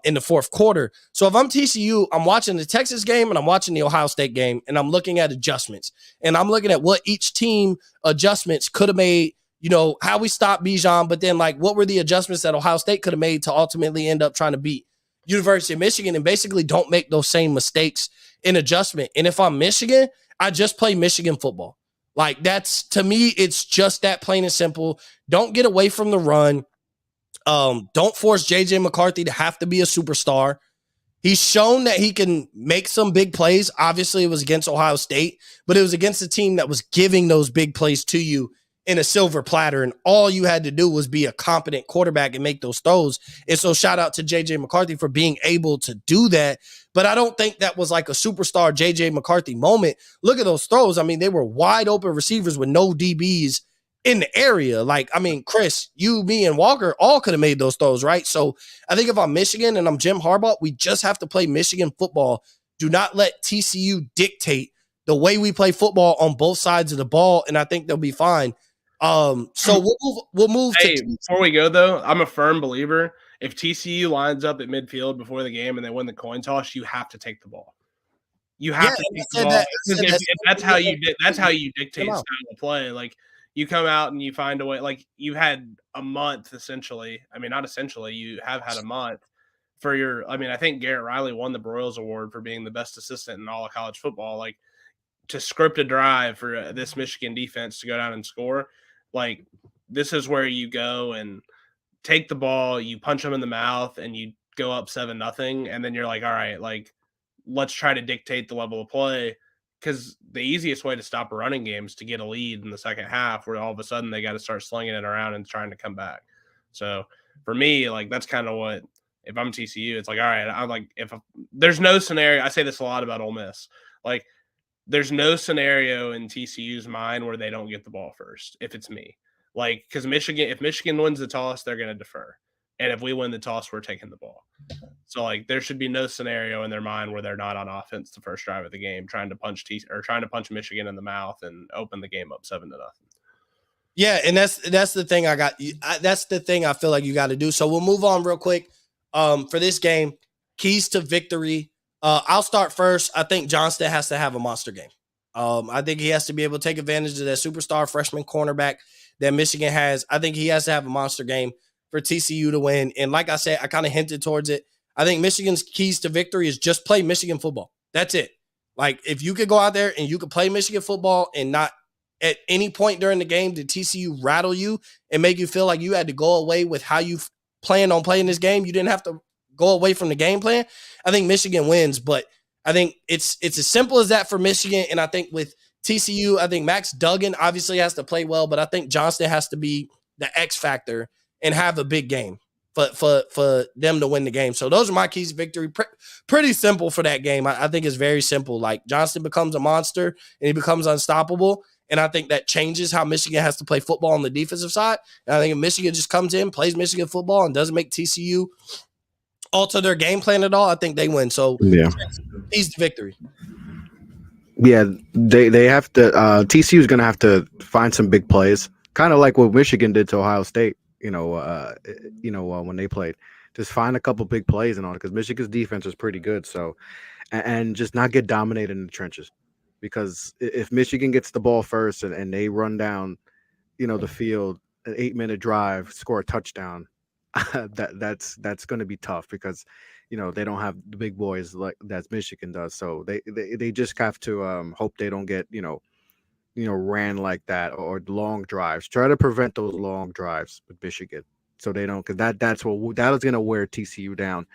in the fourth quarter. So if I'm TCU, I'm watching the Texas game and I'm watching the Ohio State game, and I'm looking at adjustments, and I'm looking at what each team adjustments could have made, you know, how we stopped Bijan, but then like what were the adjustments that Ohio State could have made to ultimately end up trying to beat University of Michigan, and basically don't make those same mistakes in adjustment. And if I'm Michigan, I just play Michigan football. Like that's, to me, it's just that plain and simple. Don't get away from the run. Don't force JJ McCarthy to have to be a superstar. He's shown that he can make some big plays. Obviously, it was against Ohio State, but it was against a team that was giving those big plays to you in a silver platter, and all you had to do was be a competent quarterback and make those throws. And so shout out to JJ McCarthy for being able to do that. But I don't think that was like a superstar JJ McCarthy moment. Look at those throws. I mean, they were wide open receivers with no DBs in the area. Like, I mean, Chris, you, me, and Walker all could have made those throws, right? So I think if I'm Michigan and I'm Jim Harbaugh, we just have to play Michigan football. Do not let TCU dictate the way we play football on both sides of the ball, and I think they'll be fine. So we'll move hey, to before we go though, I'm a firm believer. If TCU lines up at midfield before the game and they win the coin toss, you have to take the ball. You have to take the ball. If that's how you dictate style of play. Like you come out and you find a way. Like you had a month essentially. I mean, not essentially. You have had a month for your. I mean, I think Garrett Riley won the Broyles Award for being the best assistant in all of college football. Like to script a drive for this Michigan defense to go down and score. Like this is where you go and take the ball, you punch them in the mouth, and you go up 7-0, and then you're like, all right, like let's try to dictate the level of play, because the easiest way to stop a running game is to get a lead in the second half, where all of a sudden they got to start slinging it around and trying to come back. So for me, like that's kind of what, if I'm TCU, it's like, all right, I'm like, if there's no scenario, I say this a lot about Ole Miss, like there's no scenario in TCU's mind where they don't get the ball first. If it's me, like, because if Michigan wins the toss, they're going to defer. And if we win the toss, we're taking the ball. So like, there should be no scenario in their mind where they're not on offense the first drive of the game, trying to punch Michigan in the mouth and open the game up 7-0. Yeah. And that's the thing that's the thing I feel like you got to do. So we'll move on real quick. For this game, keys to victory. I'll start first. I think Johnston has to have a monster game. I think he has to be able to take advantage of that superstar freshman cornerback that Michigan has. I think he has to have a monster game for TCU to win. And like I said, I kind of hinted towards it. I think Michigan's keys to victory is just play Michigan football. That's it. Like if you could go out there and you could play Michigan football and not at any point during the game did TCU rattle you and make you feel like you had to go away with how you planned on playing this game, you didn't have to go away from the game plan, I think Michigan wins. But I think it's as simple as that for Michigan. And I think with TCU, I think Max Duggan obviously has to play well, but I think Johnston has to be the X factor and have a big game for them to win the game. So those are my keys to victory. Pretty simple for that game. I think it's very simple. Like Johnston becomes a monster and he becomes unstoppable. And I think that changes how Michigan has to play football on the defensive side. And I think if Michigan just comes in, plays Michigan football, and doesn't make TCU alter their game plan at all, I think they win. So yeah, keys to victory. Yeah, they have to. TCU is going to have to find some big plays, kind of like what Michigan did to Ohio State. When they played, just find a couple big plays and all, because Michigan's defense is pretty good. So, and just not get dominated in the trenches, because if Michigan gets the ball first and they run down, the field, an 8-minute drive, score a touchdown, that's going to be tough because they don't have the big boys like that Michigan does. So they just have to hope they don't get ran like that or long drives. Try to prevent those long drives with Michigan so they don't, because that is going to wear TCU down.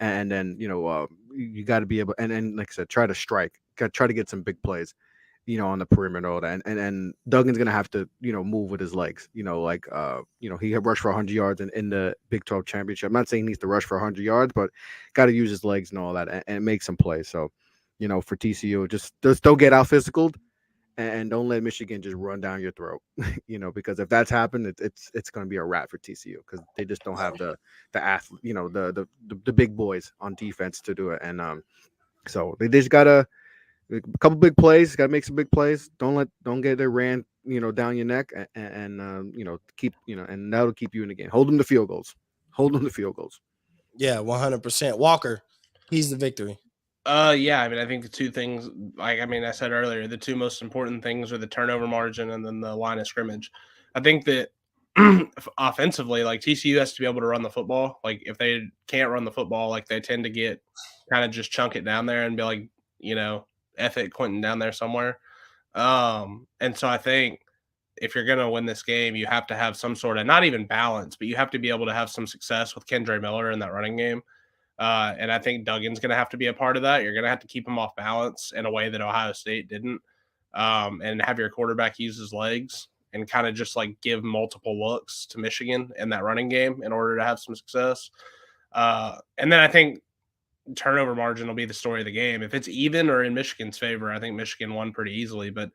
And then you got to be able, and like I said, try to strike, try to get some big plays, on the perimeter, all that. And Duggan's gonna have to, move with his legs. He had rushed for 100 yards in the Big 12 championship. I'm not saying he needs to rush for 100 yards, but got to use his legs and all that and make some plays. So, for TCU, just don't get out physical and don't let Michigan just run down your throat. Because if that's happened, it's going to be a wrap for TCU because they just don't have the athlete, the big boys on defense to do it. And so they just gotta. A couple big plays, got to make some big plays. Don't get it ran, down your neck, and keep, and that'll keep you in the game. Hold them to field goals. Yeah, 100%. Walker, he's the victory. Yeah, I mean, I think the two things, I said earlier, the two most important things are the turnover margin and then the line of scrimmage. I think that offensively, like TCU has to be able to run the football. Like if they can't run the football, like they tend to get kind of just chunk it down there and be like, F it, Quentin down there somewhere. And so I think if you're going to win this game, you have to have some sort of, not even balance, but you have to be able to have some success with Kendre Miller in that running game. And I think Duggan's going to have to be a part of that. You're going to have to keep him off balance in a way that Ohio State didn't, and have your quarterback use his legs and kind of just like give multiple looks to Michigan in that running game in order to have some success. And then I think turnover margin will be the story of the game. If it's even or in Michigan's favor, I think Michigan won pretty easily. But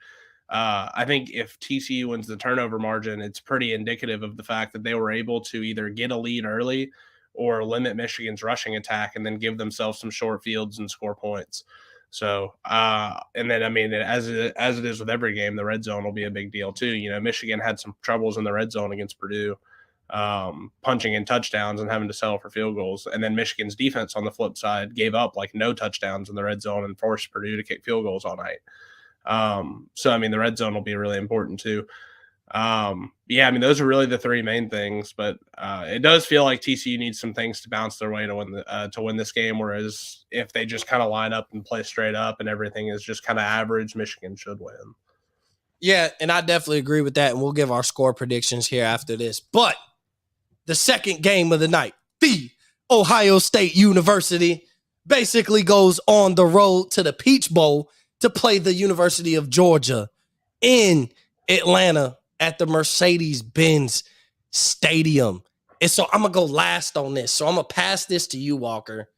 I think if TCU wins the turnover margin, it's pretty indicative of the fact that they were able to either get a lead early or limit Michigan's rushing attack and then give themselves some short fields and score points. So, and then, I mean, as it is with every game, the red zone will be a big deal too. Michigan had some troubles in the red zone against Purdue, punching in touchdowns and having to settle for field goals. And then Michigan's defense on the flip side gave up like no touchdowns in the red zone and forced Purdue to kick field goals all night. So, I mean, the red zone will be really important too. Yeah, I mean, those are really the three main things, but it does feel like TCU needs some things to bounce their way to win this game. Whereas if they just kind of line up and play straight up and everything is just kind of average, Michigan should win. Yeah, and I definitely agree with that. And we'll give our score predictions here after this. But the second game of the night, the Ohio State University basically goes on the road to the Peach Bowl to play the University of Georgia in Atlanta at the Mercedes-Benz Stadium. And so I'm going to go last on this. So I'm going to pass this to you, Walker.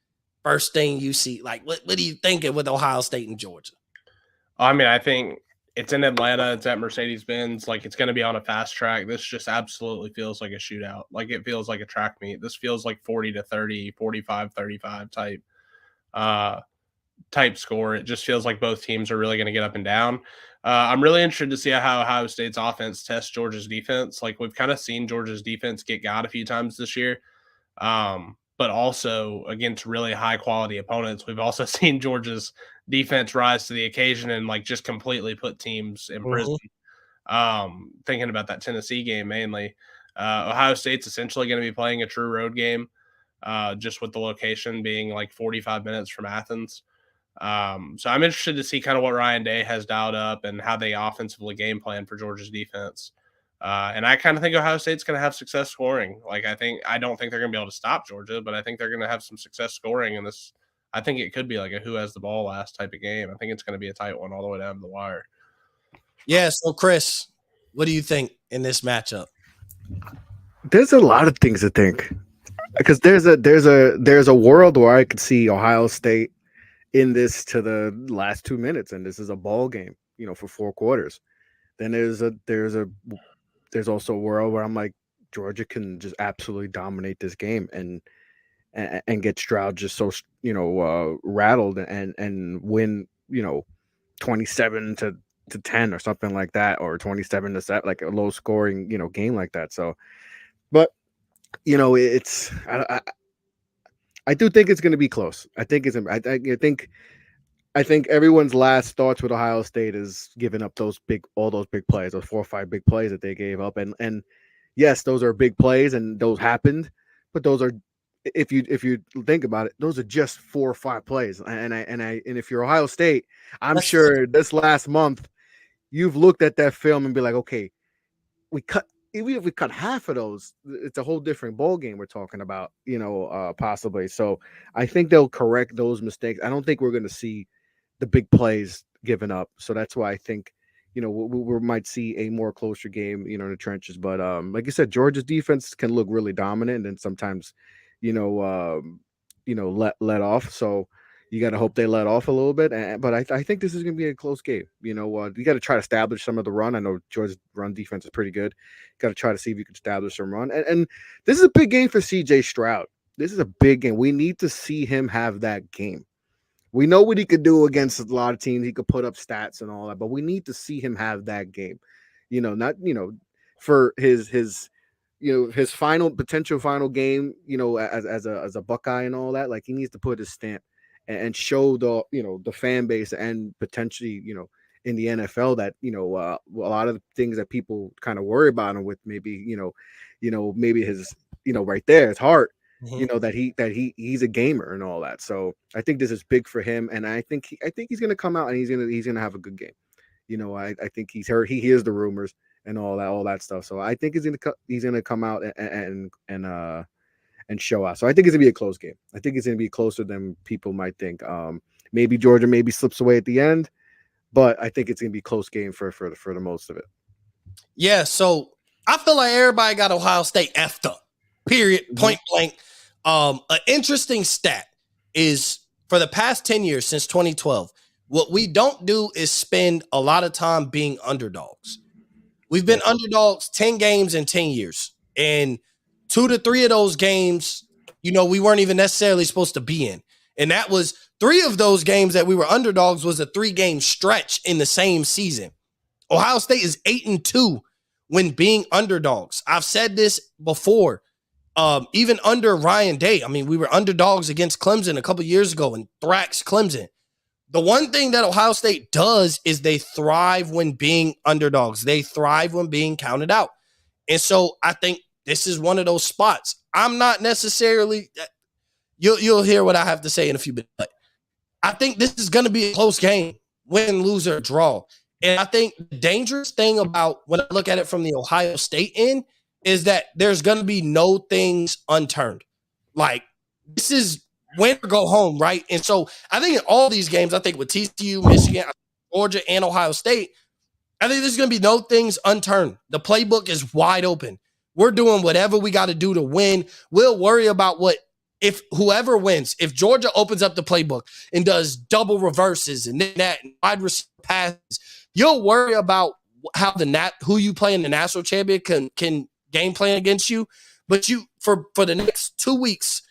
First thing you see, like, what are you thinking with Ohio State and Georgia? I mean, I think it's in Atlanta. It's at Mercedes-Benz. Like, it's going to be on a fast track. This just absolutely feels like a shootout. Like, it feels like a track meet. This feels like 40-30, 45-35 type score. It just feels like both teams are really going to get up and down. I'm really interested to see how Ohio State's offense tests Georgia's defense. Like, we've kind of seen Georgia's defense get got a few times this year, but also against really high quality opponents. We've also seen Georgia's defense rise to the occasion and like just completely put teams in prison. Thinking about that Tennessee game mainly, Ohio State's essentially going to be playing a true road game, just with the location being like 45 minutes from Athens. So I'm interested to see kind of what Ryan Day has dialed up and how they offensively game plan for Georgia's defense. And I kind of think Ohio State's going to have success scoring. Like, I don't think they're going to be able to stop Georgia, but I think they're going to have some success scoring in this. I think it could be like a who has the ball last type of game. I think it's going to be a tight one all the way down to the wire. Yeah. So Chris, what do you think in this matchup? There's a lot of things to think because there's a world where I could see Ohio State in this to the last 2 minutes, and this is a ball game, for 4 quarters. Then there's also a world where I'm like, Georgia can just absolutely dominate this game and get Stroud just so rattled and win 27-10 or something like that, or 27-7, like a low scoring game like that. So, but it's I do think it's going to be close. I think everyone's last thoughts with Ohio State is giving up all those big plays, those 4 or 5 big plays that they gave up. And yes, those are big plays and those happened, but those are, if you think about it, those are just 4 or 5 plays. And if you're Ohio State, I'm sure this last month you've looked at that film and be like, okay, even if we cut half of those, it's a whole different ball game we're talking about, possibly. So I think they'll correct those mistakes. I don't think we're going to see the big plays given up. So that's why I think, we might see a more closer game, in the trenches. But like you said, Georgia's defense can look really dominant and sometimes, let off. So you got to hope they let off a little bit. But I think this is going to be a close game. You got to try to establish some of the run. I know Georgia's run defense is pretty good. Got to try to see if you can establish some run. And this is a big game for CJ Stroud. This is a big game. We need to see him have that game. We know what he could do against a lot of teams. He could put up stats and all that, but we need to see him have that game. Not for his potential final game. As a Buckeye and all that. Like, he needs to put his stamp and show the fan base and potentially in the NFL that a lot of the things that people kind of worry about him with, maybe maybe his right there, his heart. That he's a gamer and all that. So I think this is big for him, and I think he's gonna come out and he's gonna have a good game. I think he hears the rumors and all that stuff. So I think he's gonna come out and show out. So I think it's gonna be a close game. I think it's gonna be closer than people might think. Maybe Georgia slips away at the end, but I think it's gonna be a close game for the most of it. Yeah. So I feel like everybody got Ohio State effed up. Period. Point blank. An interesting stat is for the past 10 years since 2012, what we don't do is spend a lot of time being underdogs. We've been underdogs 10 games in 10 years. And 2 to 3 of those games, we weren't even necessarily supposed to be in. And that was 3 of those games that we were underdogs was a 3-game stretch in the same season. Ohio State is 8-2 when being underdogs. I've said this before. Even under Ryan Day, I mean, we were underdogs against Clemson a couple years ago and thrashed Clemson. The one thing that Ohio State does is they thrive when being underdogs. They thrive when being counted out. And so I think this is one of those spots. I'm not necessarily – you'll hear what I have to say in a few minutes. But I think this is going to be a close game, win, lose, or draw. And I think the dangerous thing about when I look at it from the Ohio State end is that there's going to be no things unturned. Like, this is win or go home, right? And so I think in all these games, I think with TCU, Michigan, Georgia, and Ohio State, I think there's going to be no things unturned. The playbook is wide open. We're doing whatever we got to do to win. We'll worry about if whoever wins, if Georgia opens up the playbook and does double reverses and that and wide receiver passes, you'll worry about how who you play in the national championship can game plan against you. But for the next 2 weeks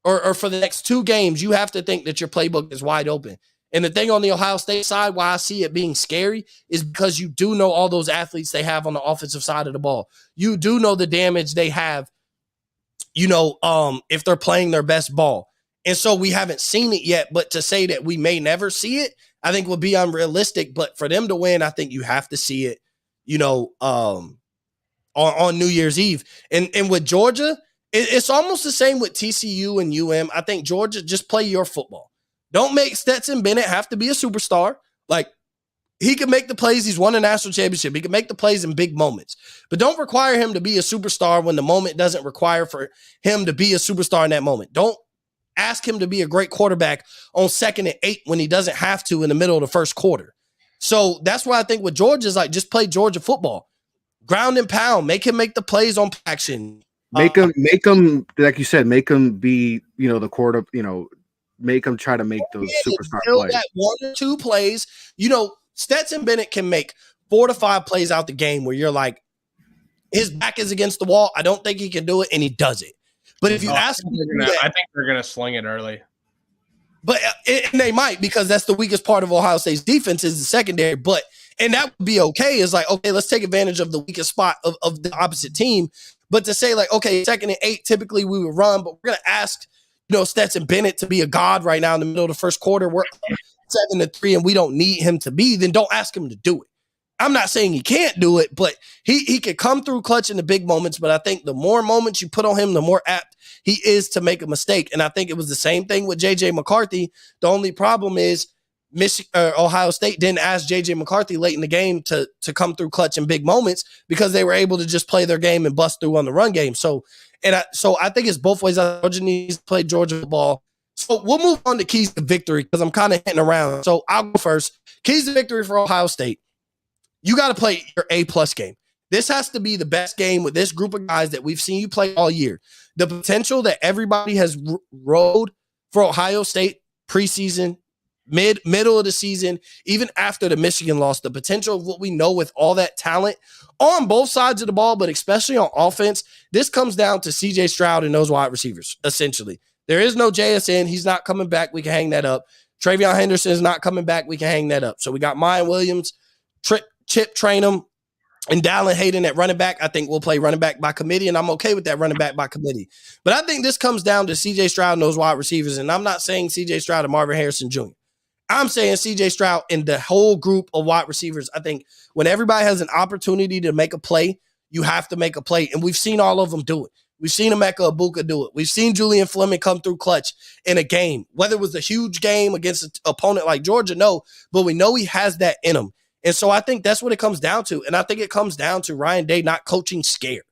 or for the next 2 games, you have to think that your playbook is wide open. And the thing on the Ohio State side, why I see it being scary, is because you do know all those athletes they have on the offensive side of the ball. You do know the damage they have, if they're playing their best ball. And so we haven't seen it yet, but to say that we may never see it, I think would be unrealistic. But for them to win, I think you have to see it, on New Year's Eve. And with Georgia, it's almost the same with TCU and UM. I think Georgia, just play your football. Don't make Stetson Bennett have to be a superstar. Like, he can make the plays. He's won a national championship. He can make the plays in big moments. But don't require him to be a superstar when the moment doesn't require for him to be a superstar in that moment. Don't ask him to be a great quarterback on 2nd and 8 when he doesn't have to in the middle of the first quarter. So that's why I think with Georgia is like, just play Georgia football. Ground and pound. Make him make the plays on action. Make him, like you said, make him be, the quarter, make him try to make those superstar plays. That 1 or 2 plays. Stetson Bennett can make 4 to 5 plays out the game where you're like, his back is against the wall. I don't think he can do it, and he does it. But if you ask him, I think they're going to sling it early. But and they might, because that's the weakest part of Ohio State's defense is the secondary. And that would be okay. It's like, okay, let's take advantage of the weakest spot of the opposite team. But to say like, okay, 2nd and 8, typically we would run, but we're going to ask, Stetson Bennett to be a god right now in the middle of the first quarter. We're 7-3 and we don't need him to be, then don't ask him to do it. I'm not saying he can't do it, but he could come through clutch in the big moments. But I think the more moments you put on him, the more apt he is to make a mistake. And I think it was the same thing with JJ McCarthy. The only problem is Ohio State didn't ask JJ McCarthy late in the game to come through clutch in big moments because they were able to just play their game and bust through on the run game. So I think it's both ways. Georgia needs to play Georgia football. So we'll move on to keys to victory because I'm kind of hitting around. So I'll go first. Keys to victory for Ohio State. You got to play your A-plus game. This has to be the best game with this group of guys that we've seen you play all year. The potential that everybody has rode for Ohio State preseason, middle of the season, even after the Michigan loss, the potential of what we know with all that talent on both sides of the ball, but especially on offense, this comes down to C.J. Stroud and those wide receivers, essentially. There is no JSN. He's not coming back. We can hang that up. Travion Henderson is not coming back. We can hang that up. So we got Mayan Williams, Chip Trainum, and Dallin Hayden at running back. I think we'll play running back by committee, and I'm okay with that running back by committee. But I think this comes down to C.J. Stroud and those wide receivers, and I'm not saying C.J. Stroud and Marvin Harrison Jr. I'm saying C.J. Stroud and the whole group of wide receivers. I think when everybody has an opportunity to make a play, you have to make a play, and we've seen all of them do it. We've seen Emeka Egbuka do it. We've seen Julian Fleming come through clutch in a game. Whether it was a huge game against an opponent like Georgia, no, but we know he has that in him. And so I think that's what it comes down to. And I think it comes down to Ryan Day not coaching scared.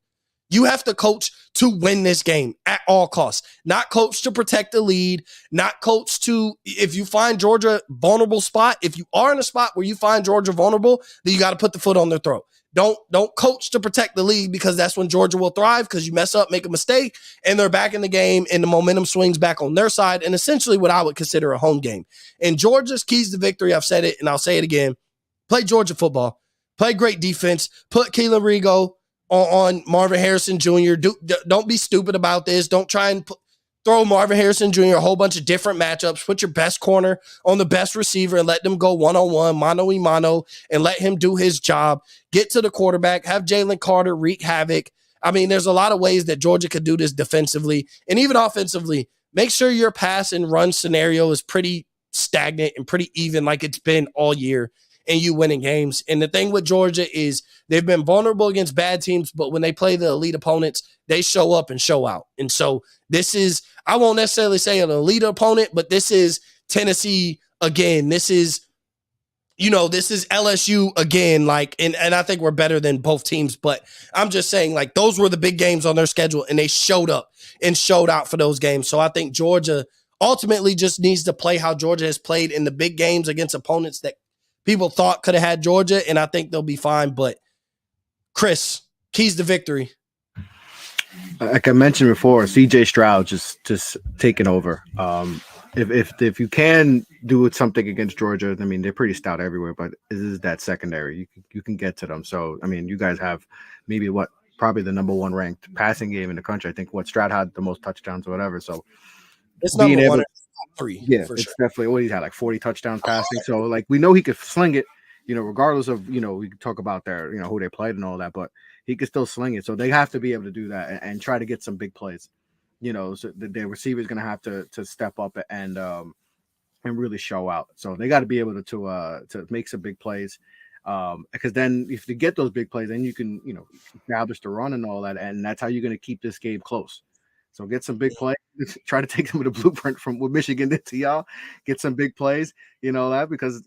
You have to coach to win this game at all costs, not coach to protect the lead, not coach to, if you find Georgia vulnerable spot, if you are in a spot where you find Georgia vulnerable, then you got to put the foot on their throat. Don't coach to protect the lead because that's when Georgia will thrive because you mess up, make a mistake, and they're back in the game and the momentum swings back on their side and essentially what I would consider a home game. And Georgia's keys to victory, I've said it and I'll say it again, play Georgia football, play great defense, put Keelan Rigo on Marvin Harrison Jr. Don't be stupid about this. Don't try and throw Marvin Harrison Jr. a whole bunch of different matchups. Put your best corner on the best receiver and let them go one-on-one, mano-a-mano, and let him do his job. Get to the quarterback. Have Jalen Carter wreak havoc. I mean, there's a lot of ways that Georgia could do this defensively and even offensively. Make sure your pass and run scenario is pretty stagnant and pretty even like it's been all year, and you winning games. And the thing with Georgia is they've been vulnerable against bad teams, but when they play the elite opponents, they show up and show out. And so this is, I won't necessarily say an elite opponent, but this is Tennessee again. This is, this is LSU again. Like, and I think we're better than both teams, but I'm just saying, like, those were the big games on their schedule, and they showed up and showed out for those games. So I think Georgia ultimately just needs to play how Georgia has played in the big games against opponents that people thought could have had Georgia, and I think they'll be fine. But Chris, keys to victory. Like I mentioned before, C.J. Stroud just taking over. If you can do something against Georgia, I mean, they're pretty stout everywhere, but this is that secondary. You can get to them. So, I mean, you guys have maybe probably the number one ranked passing game in the country. I think Stroud had the most touchdowns or whatever. So it's number one. 3. Yeah, for it's sure. definitely what he's had, like 40 touchdowns passing. So, like, we know he could sling it, regardless of, we could talk about their, who they played and all that, but he could still sling it. So they have to be able to do that and try to get some big plays, so the receiver is going to have to step up and really show out. So they got to be able to make some big plays. Because then if you get those big plays, then you can, establish the run and all that. And that's how you're going to keep this game close. So get some big plays. Try to take some of the blueprint from what Michigan did to y'all. Get some big plays, because,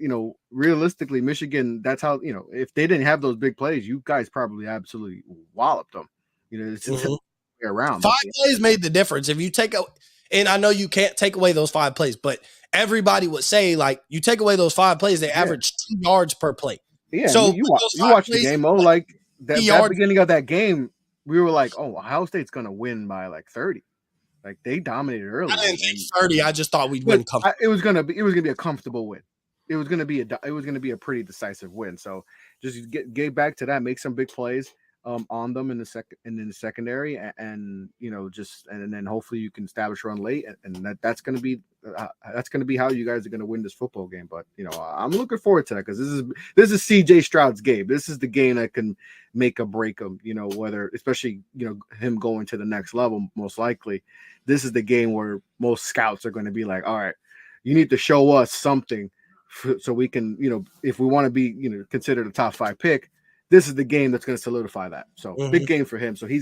realistically, Michigan, that's how, if they didn't have those big plays, you guys probably absolutely walloped them. It's just around. 5 plays made the difference. If you take and I know you can't take away those 5 plays, but everybody would say, like, you take away those 5 plays, they average 2 yards per play. Yeah, so you watch the game, like that beginning of that game, we were like, oh, Ohio State's gonna win by like 30. Like, they dominated early. I didn't think 30. I just thought we'd win comfortably. It was gonna be a comfortable win. It was gonna be a pretty decisive win. So just get back to that, make some big plays on them in the secondary, and then hopefully you can establish run late, and that's gonna be how you guys are gonna win this football game. But I'm looking forward to that because this is C.J. Stroud's game. This is the game that can make or break him. Whether especially him going to the next level, most likely, this is the game where most scouts are going to be like, all right, you need to show us something so we can, if we want to be, considered a top 5 pick. This is the game that's going to solidify that. So big game for him. So he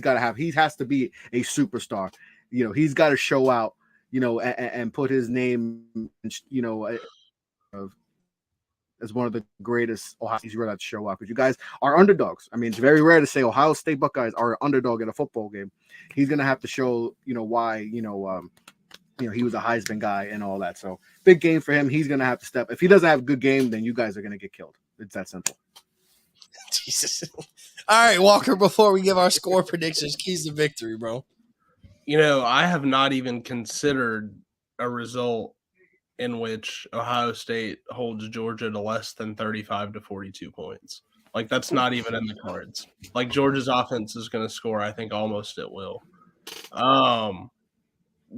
has to be a superstar he's got to show out, and put his name, as one of the greatest Ohio State's really have to show out because you guys are underdogs. I mean, it's very rare to say Ohio State Buckeyes are an underdog in a football game. He's gonna have to show, why, he was a Heisman guy and all that. So big game for him. He's gonna have to step. If he doesn't have a good game, then you guys are gonna get killed. It's that simple. Jesus. All right, Walker. Before we give our score predictions, keys to victory, bro. I have not even considered a result in which Ohio State holds Georgia to less than 35 to 42 points. Like, that's not even in the cards. Like, Georgia's offense is going to score, I think, almost at will.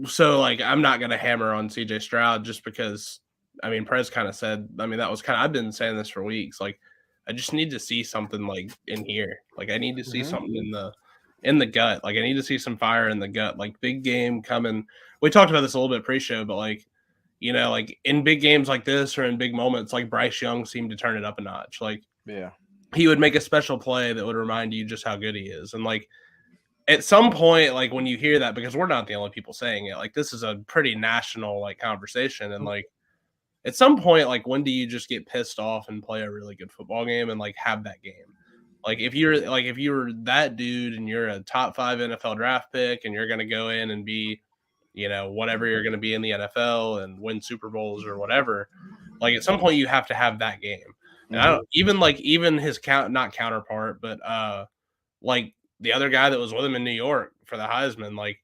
So, like, I'm not going to hammer on CJ Stroud just because, Prez kind of said, that was I've been saying this for weeks. Like, I just need to see something, like, in here. Like, I need to see something in the gut. Like, I need to see some fire in the gut. Like, big game coming. We talked about this a little bit pre-show, but, like, like in big games like this or in big moments, like Bryce Young seemed to turn it up a notch. Like, yeah, he would make a special play that would remind you just how good he is. And like at some point, like when you hear that, because we're not the only people saying it, like this is a pretty national like conversation. And like at some point, like when do you just get pissed off and play a really good football game and like have that game? Like if you're that dude and you're a top 5 NFL draft pick and you're going to go in and be, whatever you're going to be in the NFL and win Super Bowls or whatever, like at some point you have to have that game. And I don't even his not counterpart, but like the other guy that was with him in New York for the Heisman, like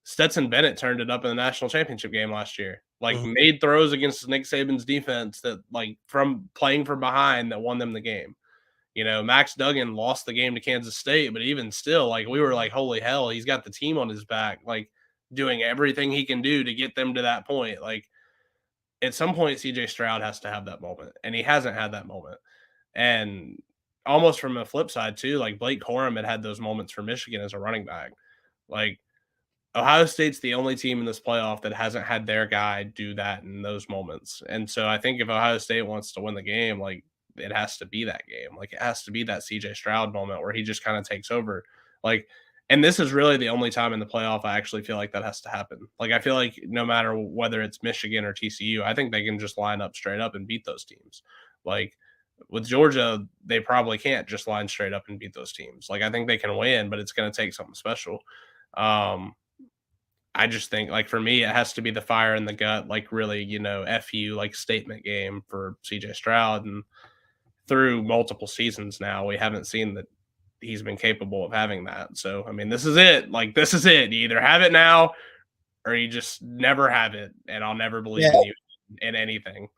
Stetson Bennett turned it up in the national championship game last year. Like made throws against Nick Saban's defense that like from playing from behind that won them the game. Max Duggan lost the game to Kansas State, but even still, like we were like, holy hell, he's got the team on his back, like doing everything he can do to get them to that point. Like at some point, CJ Stroud has to have that moment, and he hasn't had that moment. And almost from a flip side too, like Blake Corum had those moments for Michigan as a running back. Like Ohio State's the only team in this playoff that hasn't had their guy do that in those moments. And so I think if Ohio State wants to win the game, like it has to be that game. Like it has to be that CJ Stroud moment where he just kind of takes over. Like, and this is really the only time in the playoff I actually feel like that has to happen. Like I feel like no matter whether it's Michigan or TCU, I think they can just line up straight up and beat those teams. Like with Georgia, they probably can't just line straight up and beat those teams. Like I think they can win, but it's going to take something special. I just think like for me, it has to be the fire in the gut, like really, FU like statement game for CJ Stroud. And through multiple seasons now, we haven't seen that he's been capable of having that. So, this is it. Like, this is it. You either have it now or you just never have it. And I'll never believe in you in anything.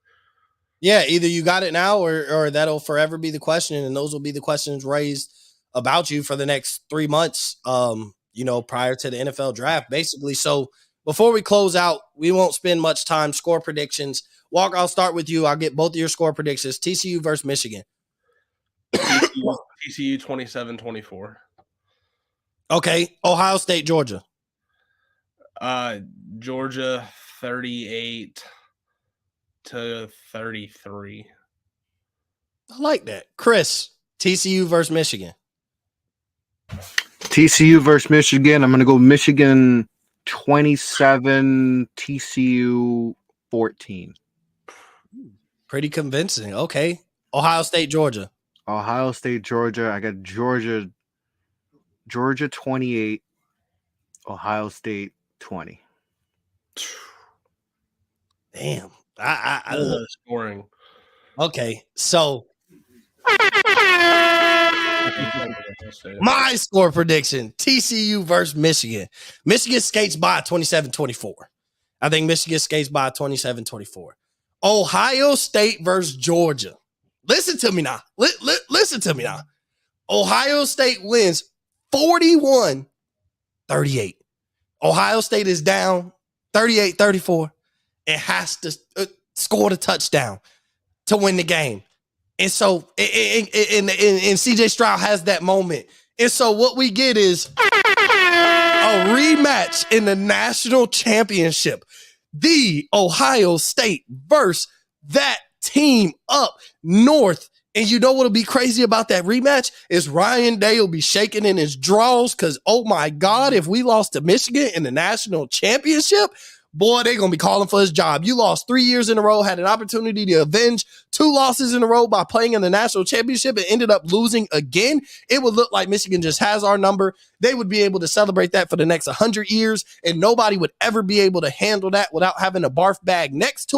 Yeah, either you got it now or that'll forever be the question. And those will be the questions raised about you for the next 3 months, prior to the NFL draft, basically. So before we close out, we won't spend much time. Score predictions. Walker, I'll start with you. I'll get both of your score predictions. TCU versus Michigan. TCU 27-24. Okay. Ohio State, Georgia. Georgia 38-33. I like that. Chris, TCU versus Michigan. TCU versus Michigan. I'm going to go Michigan 27, TCU 14. Pretty convincing. Okay. Ohio State, Georgia. Ohio State, Georgia. I got Georgia 28, Ohio State 20. Damn. I scoring. Okay. So my score prediction, TCU versus Michigan. Michigan skates by 27-24. I think Michigan skates by 27-24. Ohio State versus Georgia. Listen to me now. Listen to me now. Ohio State wins 41-38. Ohio State is down 38-34. It has to score the touchdown to win the game. And so, and CJ Stroud has that moment. And so what we get is a rematch in the national championship. The Ohio State versus that team up north And you know what'll be crazy about that rematch is Ryan Day will be shaking in his drawers because, oh my God, if we lost to Michigan in the national championship, boy, they're going to be calling for his job. You lost 3 years in a row, had an opportunity to avenge 2 losses in a row by playing in the national championship and ended up losing again. It would look like Michigan just has our number. They would be able to celebrate that for the next 100 years, and nobody would ever be able to handle that without having a barf bag next to